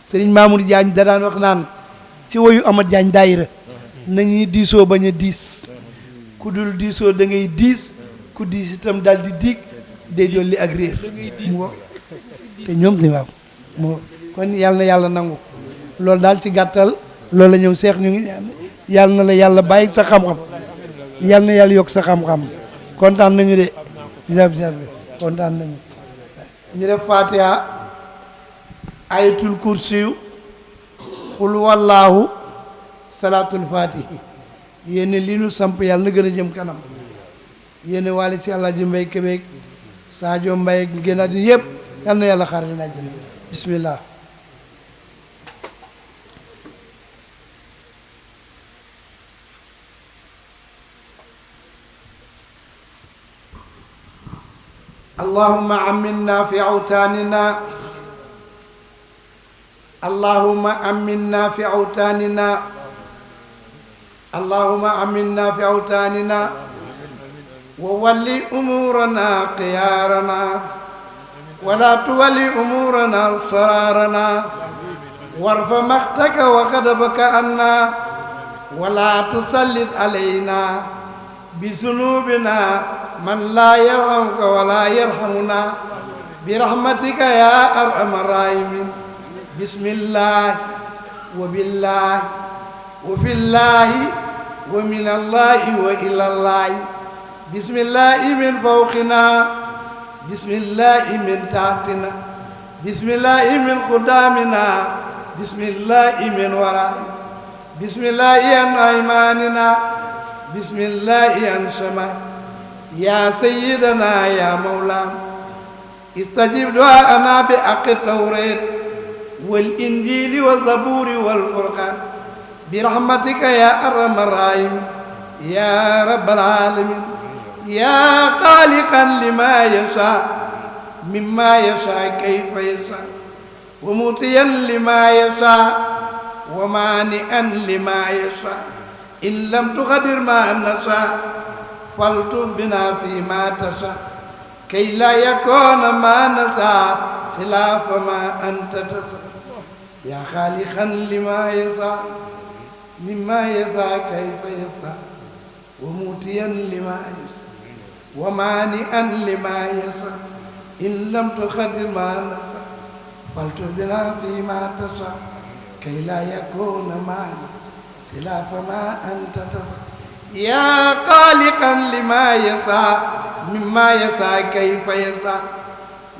Serigne Mamour Diagne da daan wax naan ci woyu Amad Diagne daayira nañuy diisoo bañ a diis ku dul diisoo da ngay diis ku diis itam daal di diig day dolli ak réer mu te ñoom ni waaw moo kon yàlla na yàlla nangu loolu daal ci gàttal loolu la ñëw seex ñu ngi ñaan yàlla na la yàlla bàyyi sa xam-xam yàlla na yàlla yokk sa xam-xam kontaan nañu de bi kontaan nañu ñu def Fatiha ayatul kursiyu xul wallaahu salaatul fatihi yéene li nu samp yàlla na gën a jëm kanam yéene waale ci Alaaji Mbay Kebeeg Sadio Mbaye bi génn àddina yëpp yal na yàlla xaaral na àjjana bismillah allahumma aminna fi awtanina allahumma aminna fi awtanina allahumma aminna fi awtanina وولي أمورنا قيارنا ولا تولي أمورنا صرارنا وارفع مقتك وغضبك عنا ولا تسلط علينا بذنوبنا من لا يرحمك ولا يرحمنا برحمتك يا أرحم الراحمين بسم الله وبالله وفي الله ومن الله وإلى الله بسم الله من فوقنا بسم الله من تحتنا بسم الله من قدامنا بسم الله من ورائنا بسم الله عن أيماننا بسم الله عن شمالنا يا سيدنا يا مولانا استجب دعاءنا بحق التوراة والإنجيل والزبور والفرقان برحمتك يا أرحم الراحمين يا رب العالمين يا خالقا لما يشاء مما يشاء كيف يشاء ومطيا لما يشاء ومانعا لما يشاء إن لم تقدر ما نشاء فالطف بنا فيما تشاء كي لا يكون ما نشاء خلاف ما أنت تشاء يا خالقا لما يشاء مما يشاء كيف يشاء ومطيا لما يشاء ومانعا لما يشاء إن لم تقدر ما نشاء فالطف بنا فيما تشاء كي لا يكون ما نشاء خلاف ما أنت تشاء يا خالقا لما يشاء مما يشاء كيف يشاء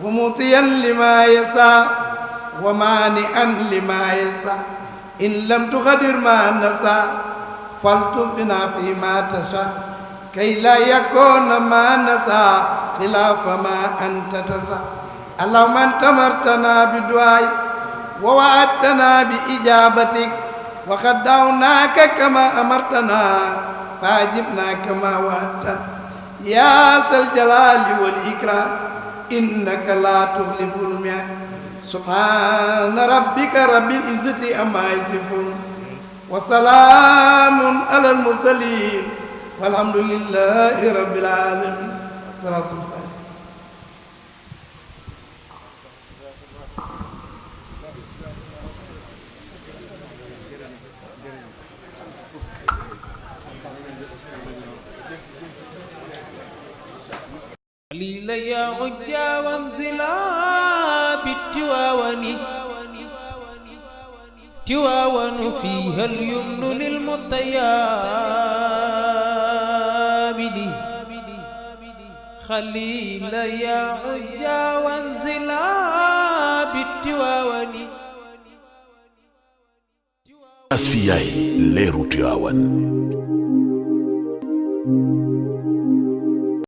ومطيا لما يشاء ومانعا لما يشاء إن لم تقدر ما نشاء فالطف بنا فيما تشاء كي لا يكون ما نشاء خلاف ما أنت تشاء اللهم أنت أمرتنا بدعائك ووعدتنا بإجابتك وقد دعوناك كما أمرتنا فأجبنا كما وعدتنا يا ذا الجلال والإكرام إنك لا تخلف الميعاد سبحان ربك رب العزة عما يصفون وسلام على المرسلين والحمد لله رب العالمين صلاة الفاتحة قليل يا عجا وانزلا بالتواون تواون فيها اليمن للمطيابد خليل يا عجا وانزلا بالتواون Asfiyahi leeru Tiwaawan